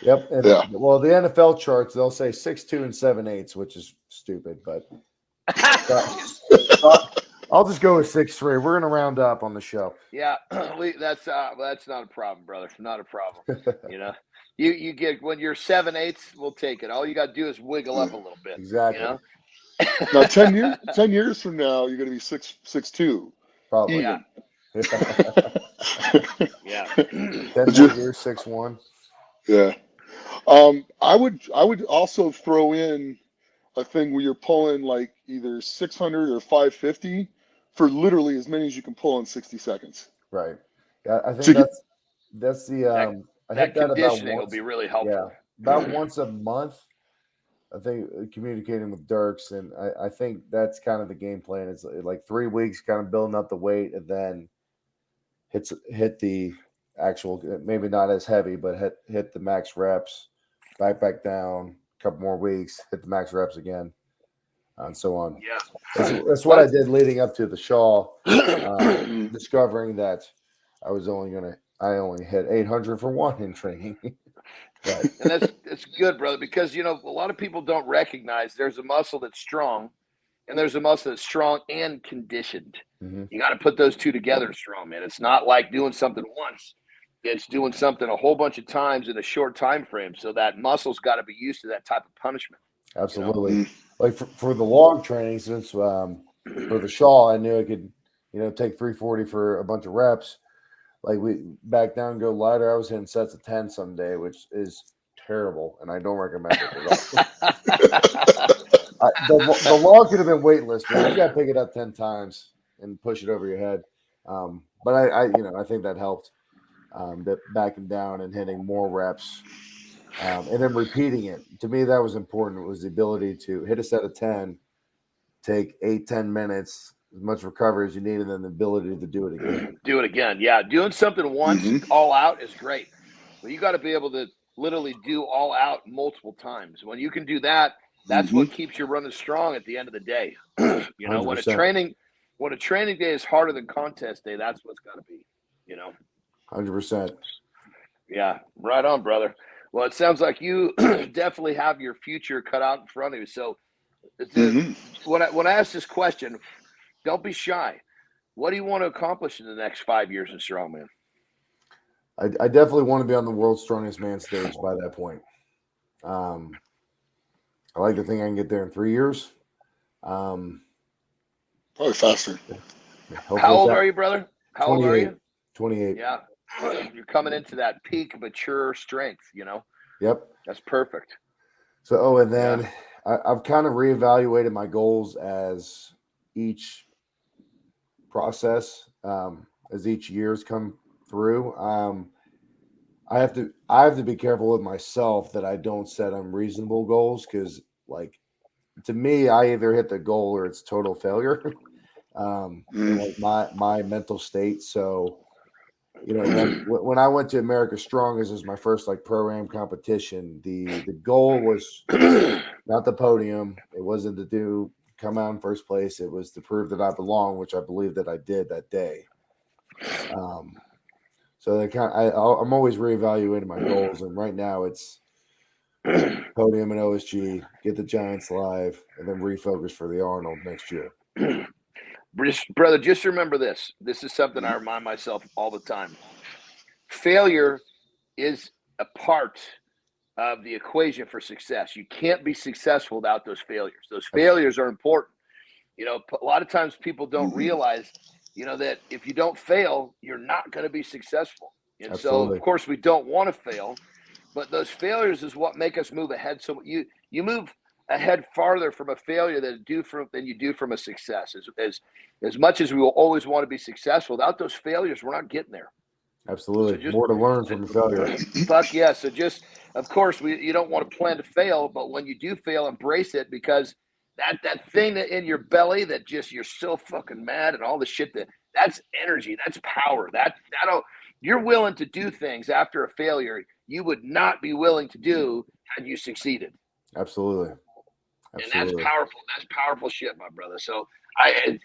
Yep. And Yeah. well, the NFL charts, they'll say 6'2" and 7/8, which is stupid, but I'll just go with 6'3". We're gonna round up on the show. Yeah, that's not a problem, brother. Not a problem. You know, you get when you're 7/8, we'll take it. All you got to do is wiggle up a little bit. Exactly. You know? Now, 10 years from now, you're going to be 6'2". Probably. Yeah. Even. Yeah. 10 more years, 6'1". Yeah. I would also throw in a thing where you're pulling like either 600 or 550 for literally as many as you can pull in 60 seconds. Right. Yeah, I think So you- that's the I that hit that about conditioning will once. be really helpful. Yeah, about once a month. I think communicating with Dirks, and I think that's kind of the game plan. It's like 3 weeks, kind of building up the weight, and then hit the actual, maybe not as heavy, but hit the max reps, back down, a couple more weeks, hit the max reps again, and so on. Yeah. That's what I did leading up to the Shaw, discovering that I only hit 800 for one in training. But, and that's good, brother, because a lot of people don't recognize there's a muscle that's strong, and there's a muscle that's strong and conditioned. mm-hmm. You got to put those two together, strong man. It's not like doing something once; it's doing something a whole bunch of times in a short time frame. So that muscle's got to be used to that type of punishment. Absolutely. Like for the long training, since for the Shaw, I knew I could, take 340 for a bunch of reps. Like we back down and go lighter. I was hitting sets of 10 someday, which is terrible, and I don't recommend it at all. The log could have been weightless, but you got to pick it up 10 times and push it over your head. But I think that helped. That backing down and hitting more reps. And then repeating it. To me, that was important. It was the ability to hit a set of 10, take 8-10 minutes, as much recovery as you need, and then the ability to do it again. Do it again. Yeah. Doing something once all out is great. But you got to be able to literally do all out multiple times. When you can do that, that's what keeps you running strong at the end of the day. When 100%. when a training day is harder than contest day, that's what's got to be, 100%. Yeah. Right on, brother. Well, it sounds like you definitely have your future cut out in front of you. So when I ask this question, don't be shy. What do you want to accomplish in the next 5 years in strongman? I definitely want to be on the world's strongest man stage by that point. I like to think I can get there in 3 years. Probably faster. How old are you, brother? How 28, old are you? 28. Yeah. You're coming into that peak mature strength, Yep. That's perfect. So, and then I've kind of reevaluated my goals as each process, as each year's come through. I have to be careful with myself that I don't set unreasonable goals, because like to me, I either hit the goal or it's total failure. In like my mental state. So, when I went to America's Strongest as my first like pro-am competition, the goal was not the podium. It wasn't to come out in first place. It was to prove that I belong, which I believe that I did that day. So I'm always reevaluating my goals, and right now it's podium and OSG, get the Giants live, and then refocus for the Arnold next year. Brother, just remember this. This is something I remind myself all the time. failure is a part of the equation for success. You can't be successful without those failures. Those failures are important. You know, a lot of times people don't realize, you know, that if you don't fail, you're not going to be successful. And so, of course, we don't want to fail, but those failures is what make us move ahead. So you move ahead farther from a failure than you do from a success. As much as we will always want to be successful, without those failures, we're not getting there. Absolutely. So just, more to learn from the failure. Fuck yeah. So just, of course, you don't want to plan to fail, but when you do fail, embrace it, because that thing that in your belly that just you're so fucking mad and all the shit that's energy, that's power. That'll you're willing to do things after a failure you would not be willing to do had you succeeded. Absolutely. And that's powerful. That's powerful shit, my brother. So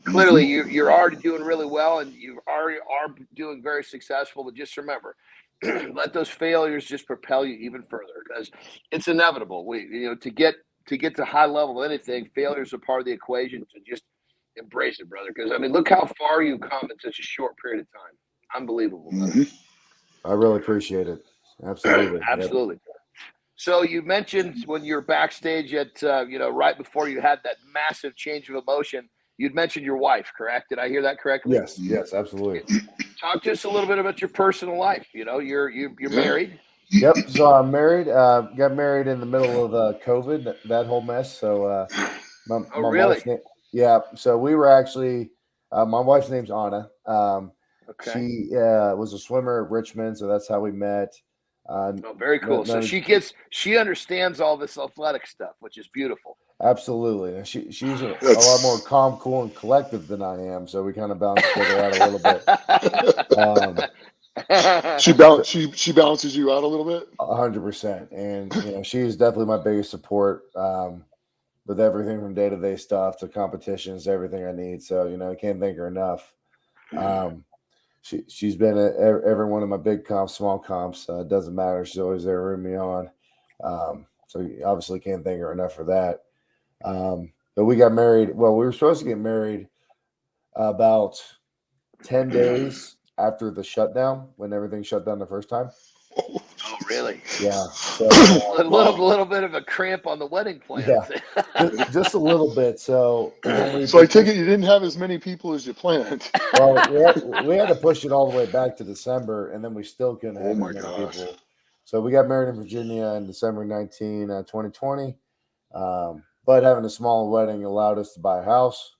clearly you're already doing really well, and you already are doing very successful. But just remember, let those failures just propel you even further, because it's inevitable. To get to high level of anything, failures are part of the equation. So just embrace it, brother. Because I mean, look how far you've come in such a short period of time. Unbelievable. I really appreciate it. Absolutely. Absolutely. Yep. So you mentioned when you're backstage at, right before you had that massive change of emotion, you'd mentioned your wife, correct? Did I hear that correctly? Yes, absolutely. Talk to us a little bit about your personal life. You know, you're married. Yep. So I'm married. Got married in the middle of COVID, that whole mess. So my really? wife's yeah. So we were actually my wife's name's Anna. Okay. She was a swimmer at Richmond, so that's how we met. Very cool. So she understands all this athletic stuff, which is beautiful. Absolutely. And she's a lot more calm, cool, and collective than I am. So we kind of balance each other out a little bit. She balances you out a little bit. 100%. And she's definitely my biggest support with everything from day-to-day stuff to competitions, everything I need. So I can't thank her enough. She's been at every one of my big comps, small comps. It doesn't matter. She's always there rooting me on. So you obviously can't thank her enough for that. But we got married. Well, we were supposed to get married about 10 days after the shutdown, when everything shut down the first time. Oh, really? Yeah. So, a little bit of a cramp on the wedding plan. Yeah, just a little bit. So I take it you didn't have as many people as you planned. Well, we had to push it all the way back to December, and then we still couldn't have as many people. So we got married in Virginia in December 19, 2020. But having a small wedding allowed us to buy a house.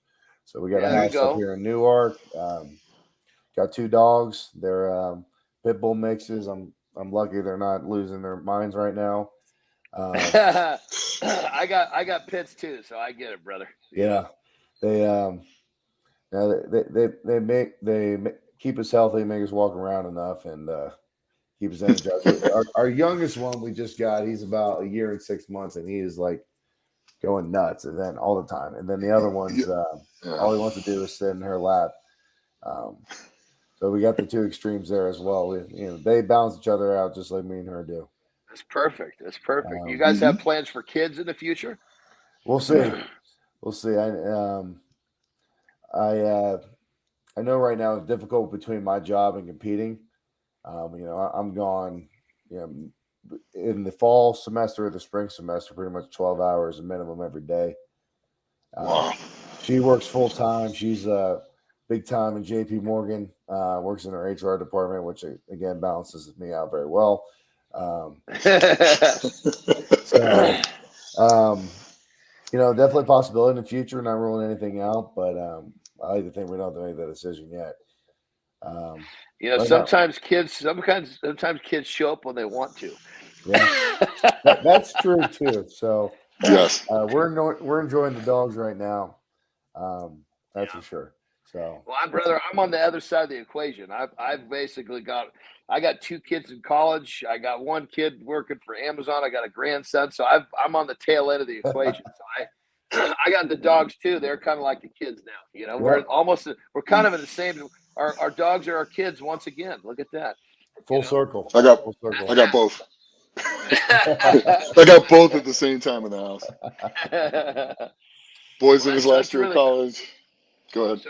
So we got a house up here in Newark. Got 2 dogs. They're pit bull mixes. I'm lucky they're not losing their minds right now. I got pits too, so I get it, brother. Yeah, they keep us healthy, make us walk around enough, and keep us energized. Our youngest one we just got, he's about 1 year and 6 months, and he is like going nuts, and then all the time. And then the other one's all he wants to do is sit in her lap. So we got the 2 extremes there as well. They balance each other out just like me and her do. That's perfect. You guys have plans for kids in the future? We'll see. I know right now it's difficult between my job and competing. I'm gone, in the fall semester or the spring semester, pretty much 12 hours a minimum every day. She works full time. She's big time in JP Morgan, works in her HR department, which again balances me out very well. Definitely a possibility in the future, not ruling anything out, but I like to think we don't have to make that decision yet. Sometimes kids show up when they want to. Yeah, that's true too. So yes, we're enjoying the dogs right now. That's for sure. So, well, I'm on the other side of the equation. I've basically got 2 kids in college. I got 1 kid working for Amazon. I got a grandson, so I'm on the tail end of the equation. So I got the dogs too. They're kind of like the kids now. We're kind of in the same. Our dogs are our kids once again. Look at that. Full circle. I got both. I got both at the same time in the house. Boys in his last year of college. Go ahead.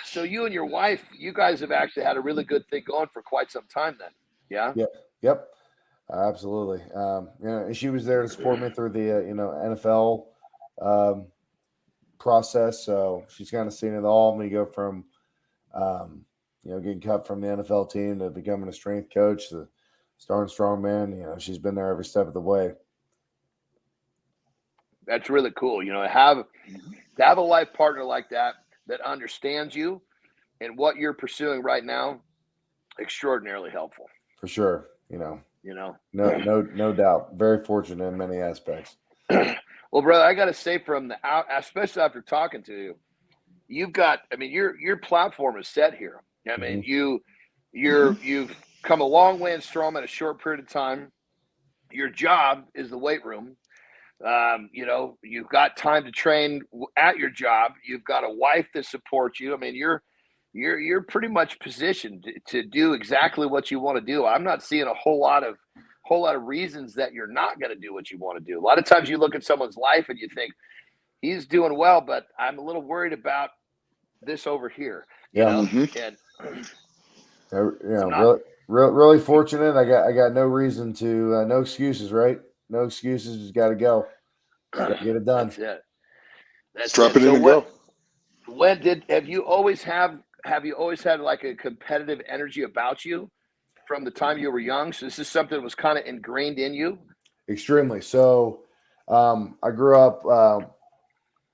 So you and your wife, you guys have actually had a really good thing going for quite some time then. Yeah. Yep. Absolutely. And she was there to support me through the NFL process. So she's kind of seen it all. Me go from getting cut from the NFL team to becoming a strength coach, to starting strongman. She's been there every step of the way. That's really cool. To have a life partner like that understands you and what you're pursuing right now. Extraordinarily helpful. For sure. No doubt. Very fortunate in many aspects. Well, brother, I got to say, from the out, especially after talking to you, you've got. I mean, your platform is set here. I mean, you've come a long way in strongman in a short period of time. Your job is the weight room. You've got time to train at your job. You've got a wife that supports you. I mean, you're pretty much positioned to do exactly what you want to do. I'm not seeing a whole lot of reasons that you're not going to do what you want to do. A lot of times you look at someone's life and you think he's doing well, but I'm a little worried about this over here. And really fortunate. I got no reason to, no excuses, right? No excuses. Just got to go. Got to get it done. That's it. Strap it in and go. Have you always had like a competitive energy about you from the time you were young? So this is something that was kind of ingrained in you? Extremely. So I grew up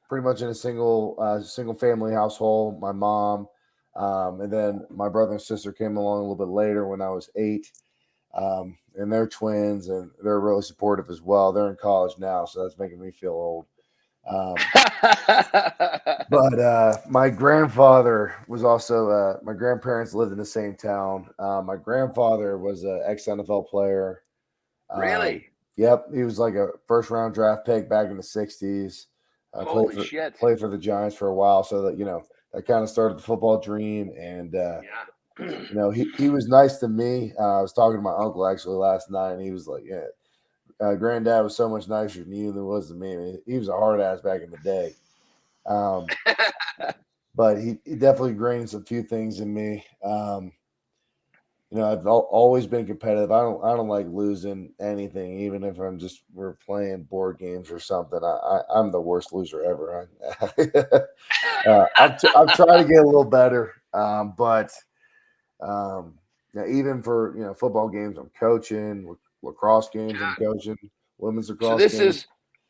pretty much in a single family household. My mom, and then my brother and sister came along a little bit later when I was 8. And they're twins, and they're really supportive as well. They're in college now, so that's making me feel old. But my grandfather was also my grandparents lived in the same town. My grandfather was an ex-NFL player. Really? Yep. He was like a first-round draft pick back in the 60s. Holy shit. Played for the Giants for a while, so that that kind of started the football dream. And he was nice to me. I was talking to my uncle actually last night, and he was like, "Yeah, Granddad was so much nicer to you than it was to me." I mean, he was a hard ass back in the day. But he definitely ingrained a few things in me. I've always been competitive. I don't like losing anything, even if we're playing board games or something. I'm the worst loser ever. I've tried to get a little better, but even for football games, I'm coaching. Lacrosse games, I'm coaching. Women's lacrosse games.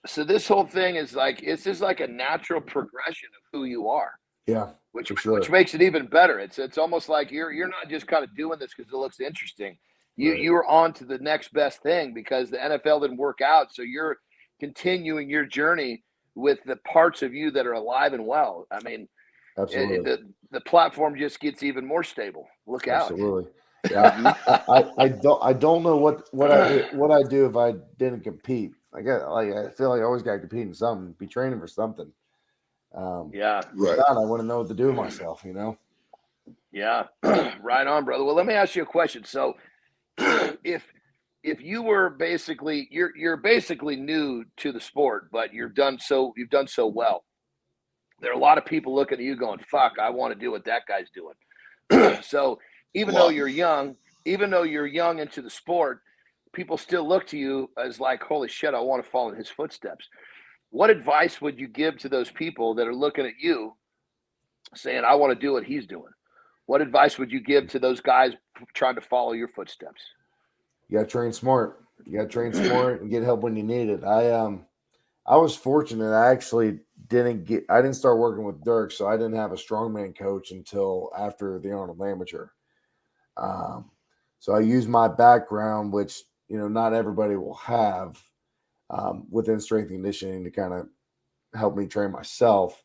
So this whole thing is like, it's just like a natural progression of who you are. Yeah, which makes it even better. It's almost like you're not just kind of doing this because it looks interesting. You're on to the next best thing because the NFL didn't work out. So you're continuing your journey with the parts of you that are alive and well. I mean, absolutely. The platform just gets even more stable. Look out. Absolutely. Yeah, I don't know what I do if I didn't compete. I feel like I always got to compete in something, be training for something. Yeah, right. I wouldn't know what to do with myself, Yeah, right on, brother. Well, let me ask you a question. So, if you were basically you're basically new to the sport, but you've done so well. There are a lot of people looking at you going, "Fuck, I want to do what that guy's doing." So, even though you're young into the sport, people still look to you as like, "Holy shit, I want to follow in his footsteps." What advice would you give to those people that are looking at you saying, "I want to do what he's doing"? What advice would you give to those guys trying to follow your footsteps? You got to train smart. You got to train smart and get help when you need it. I was fortunate. I actually didn't start working with Dirk, so I didn't have a strongman coach until after the Arnold Amateur. So I used my background, which not everybody will have, within strength and conditioning to kind of help me train myself.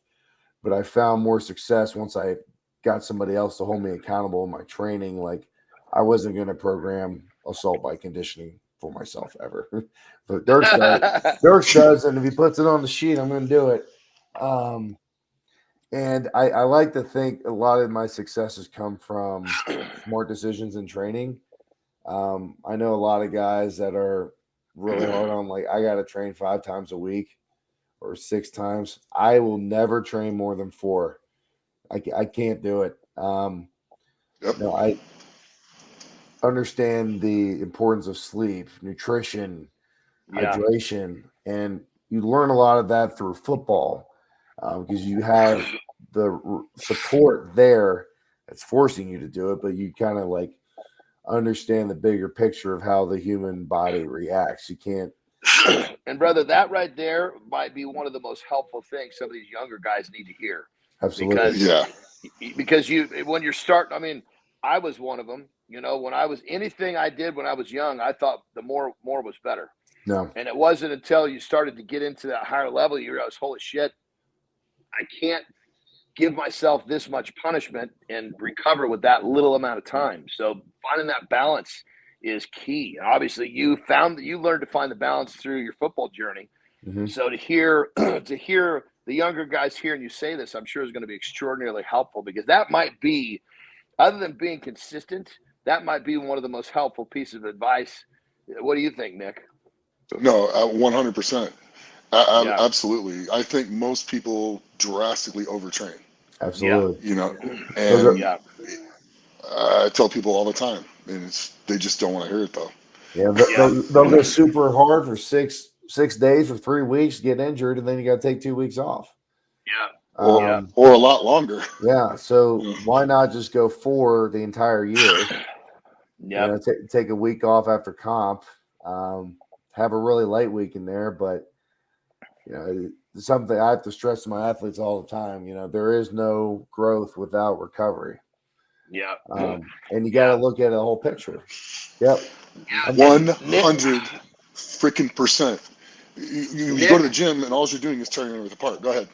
But I found more success once I got somebody else to hold me accountable in my training. Like, I wasn't going to program assault bike conditioning for myself ever. But Dirk does, and if he puts it on the sheet, I'm going to do it. And I like to think a lot of my successes come from smart decisions in training. I know a lot of guys that are really hard on, like, I got to train 5 times a week or 6 times. I will never train more than 4. I can't do it. No, understand the importance of sleep, nutrition, hydration, and you learn a lot of that through football because you have the support there that's forcing you to do it, but you kind of like understand the bigger picture of how the human body reacts. You can't. And brother, that right there might be one of the most helpful things some of these younger guys need to hear. Absolutely. Because when you're starting, I mean, I was one of them. You know, when I was anything I did when I was young, I thought the more was better. No. And it wasn't until you started to get into that higher level, you realize, holy shit, I can't give myself this much punishment and recover with that little amount of time. So finding that balance is key. And obviously you learned to find the balance through your football journey. Mm-hmm. So to hear the younger guys hearing you say this, I'm sure is going to be extraordinarily helpful, because that might be, other than being consistent, that might be one of the most helpful pieces of advice. What do you think, Nick? No, 100%. Absolutely. I think most people drastically overtrain. Absolutely. You know, and I tell people all the time, and they just don't want to hear it though. Yeah, they'll go super hard for six days or 3 weeks, get injured, and then you got to take 2 weeks off. Or a lot longer. Yeah. So why not just go 4 the entire year? Yeah. You know, take a week off after comp. Have a really light week in there, but you know, it's something I have to stress to my athletes all the time. You know, there is no growth without recovery. Yeah. And you got to look at the whole picture. Yep. 100% You go to the gym and all you're doing is tearing everything apart. Go ahead.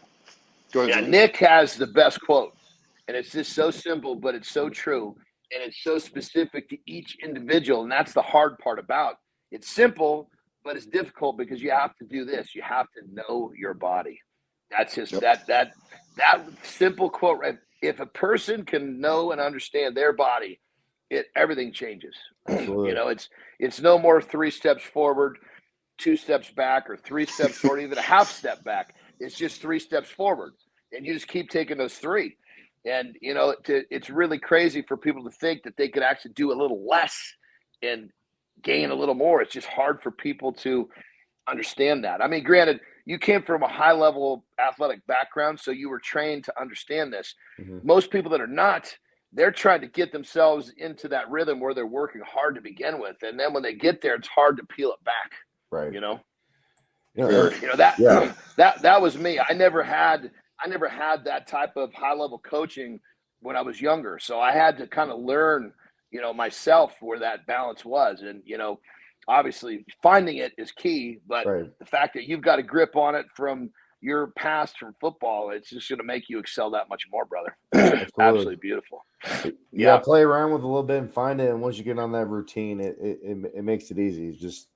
Yeah, Nick has the best quote, and it's just so simple, but it's so true, and it's so specific to each individual, and that's the hard part about it. It's simple, but it's difficult because you have to do this. You have to know your body. That's his that simple quote, right? If a person can know and understand their body, everything changes. Absolutely. You know, it's no more 3 steps forward, 2 steps back, or 3 steps forward, even a half step back. It's just 3 steps forward, and you just keep taking those 3. And you know, it's really crazy for people to think that they could actually do a little less and gain a little more. It's just hard for people to understand that. I mean, granted, you came from a high-level athletic background, so you were trained to understand this. Mm-hmm. Most people that are not, they're trying to get themselves into that rhythm where they're working hard to begin with, and then when they get there, it's hard to peel it back. Right. You know. That was me. I never had that type of high-level coaching when I was younger, so I had to kind of learn, you know, myself where that balance was. And you know, obviously finding it is key, but the fact that you've got a grip on it from your past from football, it's just going to make you excel that much more, brother. Absolutely beautiful. Yeah, play around with it a little bit and find it, and once you get on that routine, it makes it easy. It's just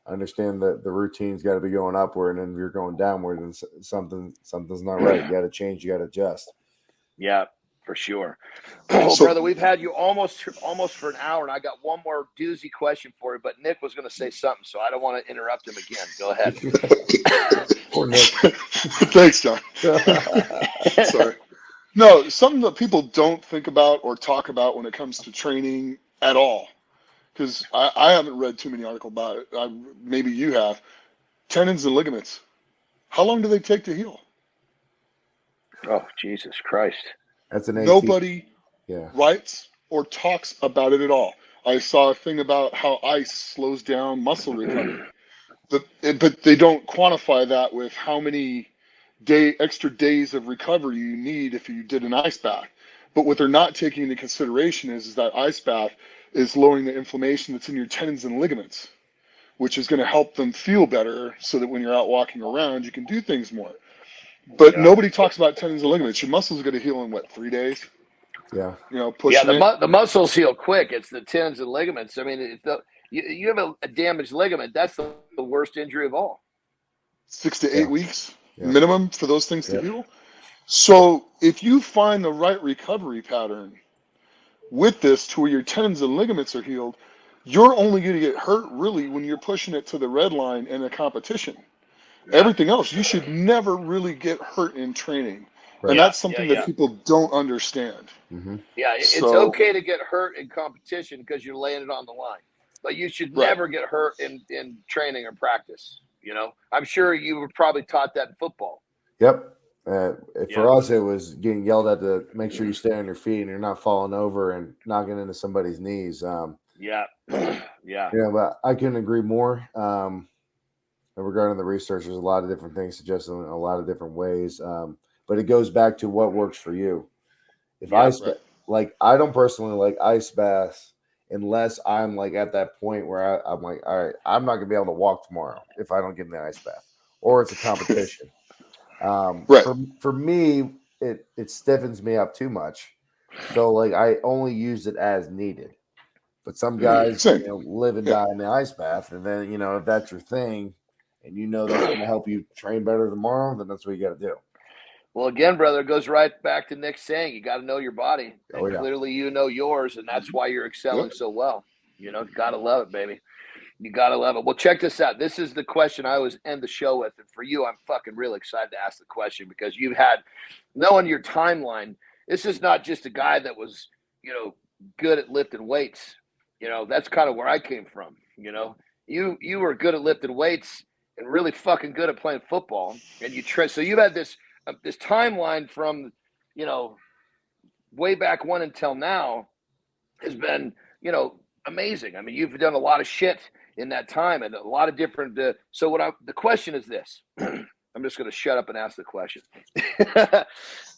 understand that the routine's got to be going upward, and if you're going downward, then something's not right. You got to change. You got to adjust. Yeah, for sure. Well, brother, we've had you almost for an hour, and I got one more doozy question for you, but Nick was going to say something, so I don't want to interrupt him again. Go ahead. Poor Nick. Thanks, John. Sorry. No, something that people don't think about or talk about when it comes to training at all, because I haven't read too many articles about it. Maybe you have. Tendons and ligaments. How long do they take to heal? Oh, Jesus Christ. That's an Nobody writes or talks about it at all. I saw a thing about how ice slows down muscle recovery. But they don't quantify that with how many extra days of recovery you need if you did an ice bath. But what they're not taking into consideration is that ice bath is lowering the inflammation that's in your tendons and ligaments, which is going to help them feel better so that when you're out walking around, you can do things more. But nobody talks about tendons and ligaments. Your muscles are going to heal in, 3 days? Yeah. You know, pushing the muscles heal quick. It's the tendons and ligaments. I mean, you have a damaged ligament, that's the worst injury of all. 6 to 8 weeks minimum for those things to heal. So if you find the right recovery pattern with this to where your tendons and ligaments are healed, you're only going to get hurt really when you're pushing it to the red line in a competition. Everything else, you should never really get hurt in training Right. And that's something that people don't understand. Mm-hmm. Yeah, it's So- okay to get hurt in competition because you're laying it on the line, but you should never get hurt in training or practice. You know, I'm sure you were probably taught that in football. Yep. For us, it was getting yelled at to make sure you stay on your feet and you're not falling over and knocking into somebody's knees. Yeah. You know, but I couldn't agree more. Regarding the research, there's a lot of different things suggested in a lot of different ways. But it goes back to what works for you. If I don't personally like ice baths unless I'm like at that point where I'm like, all right, I'm not gonna be able to walk tomorrow if I don't get in the ice bath, or it's a competition. For me, it stiffens me up too much, so like I only use it as needed. But some guys, live and die in the ice bath, and then if that's your thing, and that's going to help you train better tomorrow, then that's what you got to do. Well, again, brother, it goes right back to Nick saying you got to know your body. And clearly you know yours, and that's why you're excelling so well. You got to love it, baby. You got to love it. Well, check this out. This is the question I always end the show with. And for you, I'm fucking really excited to ask the question because you've had, knowing your timeline, this is not just a guy that was, good at lifting weights. That's kind of where I came from. You were good at lifting weights and really fucking good at playing football. And so you've had this timeline from, way back when until now has been, amazing. I mean, you've done a lot of shit in that time and a lot of different. The question is this. I'm just going to shut up and ask the question.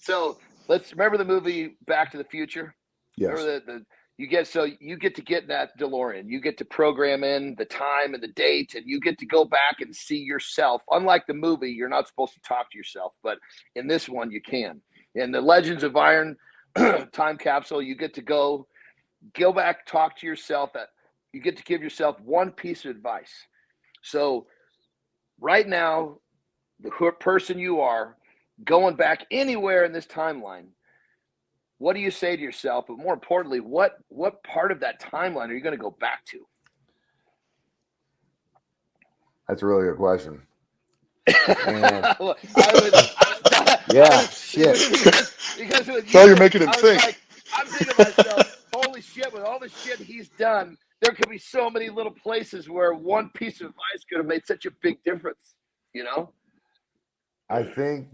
So let's remember the movie Back to the Future. Yes. Remember you get to get in that DeLorean. You get to program in the time and the date, and you get to go back and see yourself. Unlike the movie, you're not supposed to talk to yourself, but in this one, you can. In the Legends of Iron time capsule, you get to go back, talk to yourself. You get to give yourself one piece of advice. So right now, the person you are, going back anywhere in this timeline, what do you say to yourself? But more importantly, what part of that timeline are you going to go back to? That's a really good question. Shit. Now you're making him think. I'm thinking to myself, holy shit, with all the shit he's done, there could be so many little places where one piece of advice could have made such a big difference, I think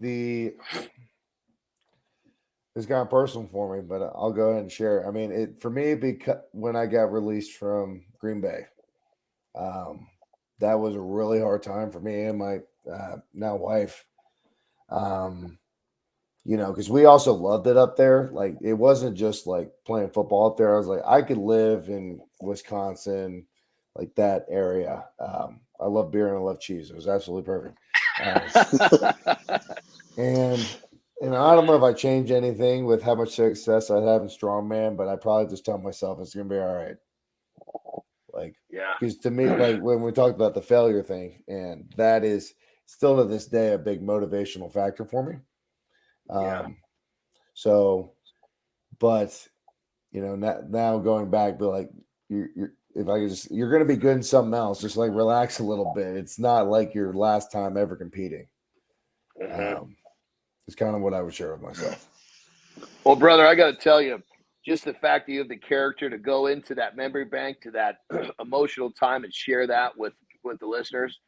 it's kind of personal for me, but I'll go ahead and share. I mean, for me, because when I got released from Green Bay, that was a really hard time for me and my now wife. Because we also loved it up there. Like, it wasn't just like playing football up there. I was like, I could live in Wisconsin, like that area. I love beer and I love cheese. It was absolutely perfect. And I don't know if I change anything with how much success I have in strongman, but I probably just tell myself it's going to be all right. Like, because to me, like when we talked about the failure thing, and that is still to this day a big motivational factor for me. So, but now going back, but like you're going to be good in something else, just like relax a little bit. It's not like your last time ever competing. It's kind of what I would share with myself. Well, brother, I got to tell you, just the fact that you have the character to go into that memory bank, to that emotional time and share that with the listeners,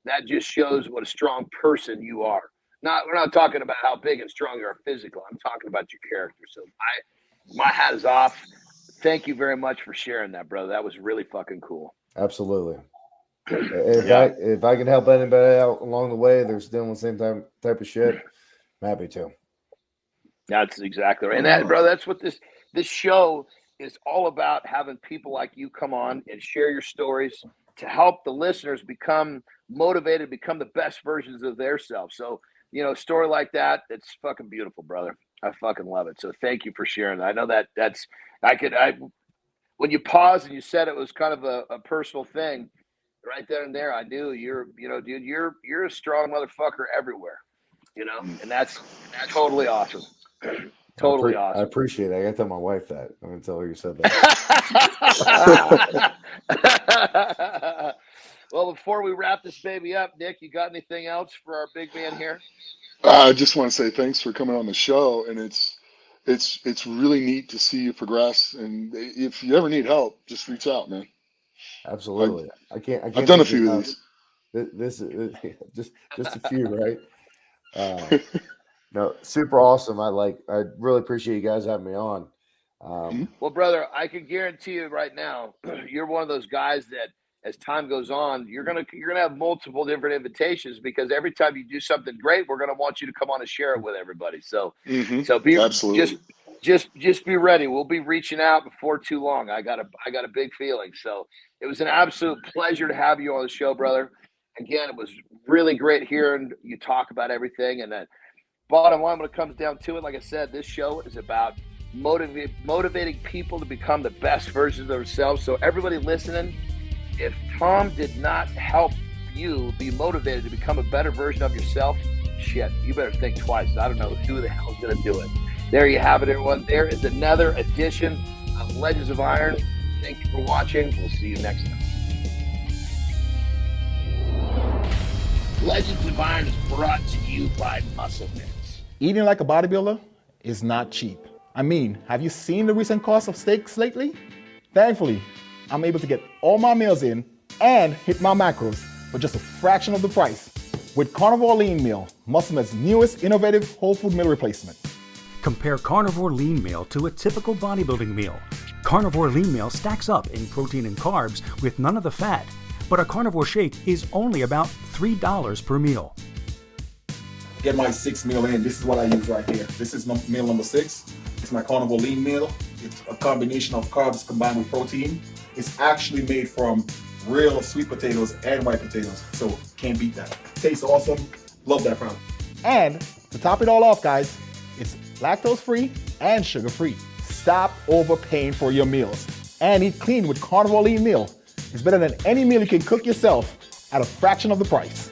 that just shows what a strong person you are. We're not talking about how big and strong you are physically. I'm talking about your character. So my hat is off. Thank you very much for sharing that, brother. That was really fucking cool. Absolutely. If I can help anybody out along the way, they're still in the same type of shit, I'm happy to. That's exactly right. And that, brother, that's what this show is all about, having people like you come on and share your stories to help the listeners become motivated, become the best versions of their selves. So, a story like that, it's fucking beautiful, brother. I fucking love it. So thank you for sharing that. I know when you paused and you said it was kind of a personal thing right then and there, I knew you're a strong motherfucker everywhere, and that's totally awesome. Totally awesome. I appreciate it. I got to tell my wife that. I'm going to tell her you said that. Well, before we wrap this baby up, Nick, you got anything else for our big man here? I just want to say thanks for coming on the show, and it's really neat to see you progress. And if you ever need help, just reach out, man. Absolutely. I can't I've done a thank you few of enough. these. This is just a few, right? No, super awesome. I really appreciate you guys having me on. Well, brother, I can guarantee you right now, you're one of those guys that, as time goes on, you're gonna have multiple different invitations, because every time you do something great, we're gonna want you to come on and share it with everybody. So, be Absolutely. just be ready. We'll be reaching out before too long. I got a big feeling. So it was an absolute pleasure to have you on the show, brother. Again, it was really great hearing you talk about everything. And that bottom line, when it comes down to it, like I said, this show is about motivating people to become the best versions of themselves. So everybody listening, if Tom did not help you be motivated to become a better version of yourself, shit, you better think twice. I don't know who the hell's going to do it. There you have it, everyone. There is another edition of Legends of Iron. Thank you for watching. We'll see you next time. Legends of Iron is brought to you by Muscle Mix. Eating like a bodybuilder is not cheap. I mean, have you seen the recent cost of steaks lately? Thankfully, I'm able to get all my meals in and hit my macros for just a fraction of the price with Carnivore Lean Meal, Muscle Med's newest innovative whole food meal replacement. Compare Carnivore Lean Meal to a typical bodybuilding meal. Carnivore Lean Meal stacks up in protein and carbs with none of the fat, but a carnivore shake is only about $3 per meal. Get my 6 meal in. This is what I use right here. This is meal number 6. It's my Carnivore Lean Meal. It's a combination of carbs combined with protein. It's actually made from real sweet potatoes and white potatoes, so can't beat that. Tastes awesome. Love that product. And to top it all off, guys, it's lactose free and sugar free. Stop overpaying for your meals and eat clean with Carnivore Lean Meal. It's better than any meal you can cook yourself at a fraction of the price.